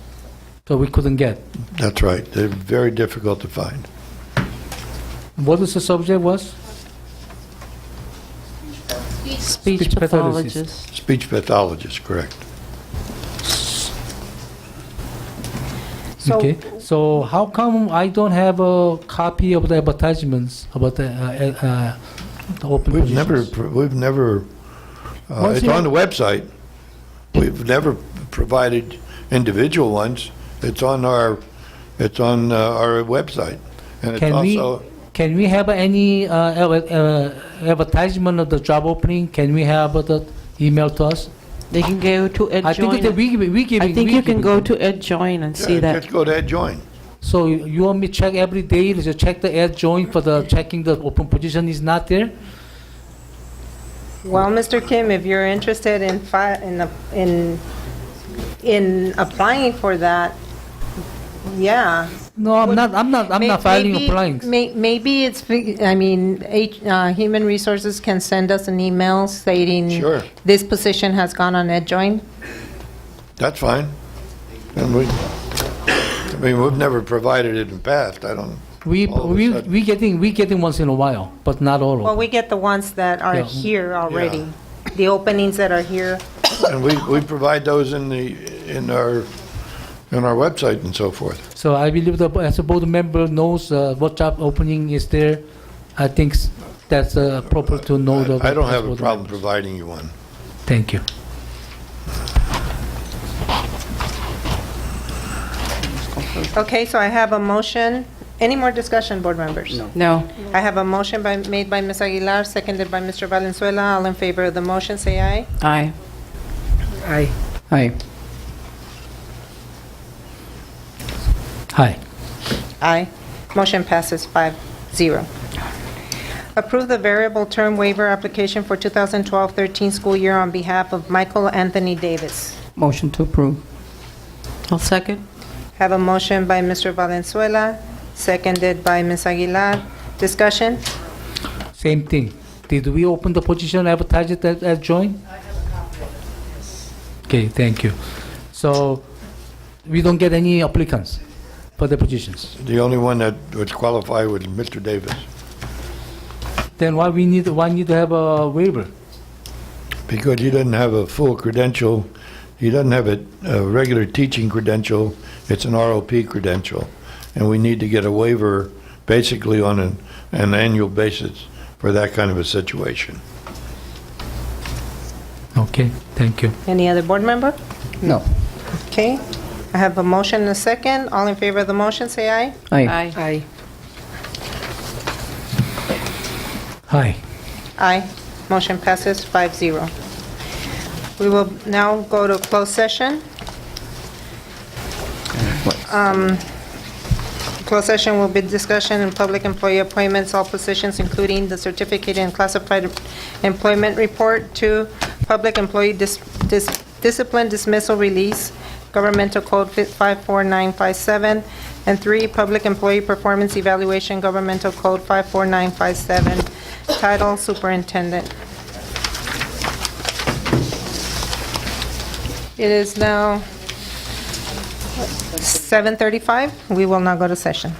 So we couldn't get. That's right. They're very difficult to find. What is the subject was? Speech pathologist. Speech pathologist, correct. So- Okay, so how come I don't have a copy of the advertisements about the open We've positions? never, Once it's you- on the website. We've never provided individual ones. It's on our website. And it's also, Can we have any advertisement of the job opening? Can we have the email to us? They can go to I think EdJoin. that we giving. I think you can go to EdJoin and see that. just go to EdJoin. So you want me to check every day, to check the ad join for the checking the open position is not there? Well, Mr. Kim, if you're interested in applying for that, yeah. No, I'm not filing Maybe- applying. Maybe it's, Human Resources can send us an email stating Sure. this position has gone on EdJoin. That's fine. And we've never provided it in the past. I don't, We all of a sudden. we getting once in a while, but not all Well, of we get the ones that are Yeah. here already, the openings that are here. and we provide those in on our website and so forth. So I believe as a board member knows what job opening is there, I think that's proper to know. I don't have a board problem members. providing you one. Thank you. Okay, so I have a motion. Any more discussion, board members? No. I have a motion made by Ms. Aguilar, seconded by Mr. Valenzuela. All in favor of the motion, say aye. Aye. Aye. Aye. Aye. Aye. Motion passes 5-0. Approve the variable term waiver application for 2012-13 school year on behalf of Michael Anthony Davis. Motion to approve. I'll second. Have a motion by Mr. Valenzuela, seconded by Ms. Aguilar. Discussion? Same thing. Did we open the position, advertise it as joint? Okay, thank you. So we don't get any applicants for the positions. The only one that would qualify was Mr. Davis. Then why need to have a waiver? Because he doesn't have a full credential, he doesn't have a regular teaching credential, it's an ROP credential. And we need to get a waiver basically on an annual basis for that kind of a situation. Okay, thank you. Any other board member? No. Okay. I have a motion and a second. All in favor of the motion, say aye. Aye. Aye. Aye. Aye. Motion passes 5-0. We will now go to closed session. Closed session will be discussion and public employee appointments, all positions, including the certificated and classified employment report. 2, public employee discipline dismissal release, Governmental Code 54957. And 3, public employee performance evaluation, Governmental Code 54957. Title, Superintendent. It is now 7:35. We will now go to session.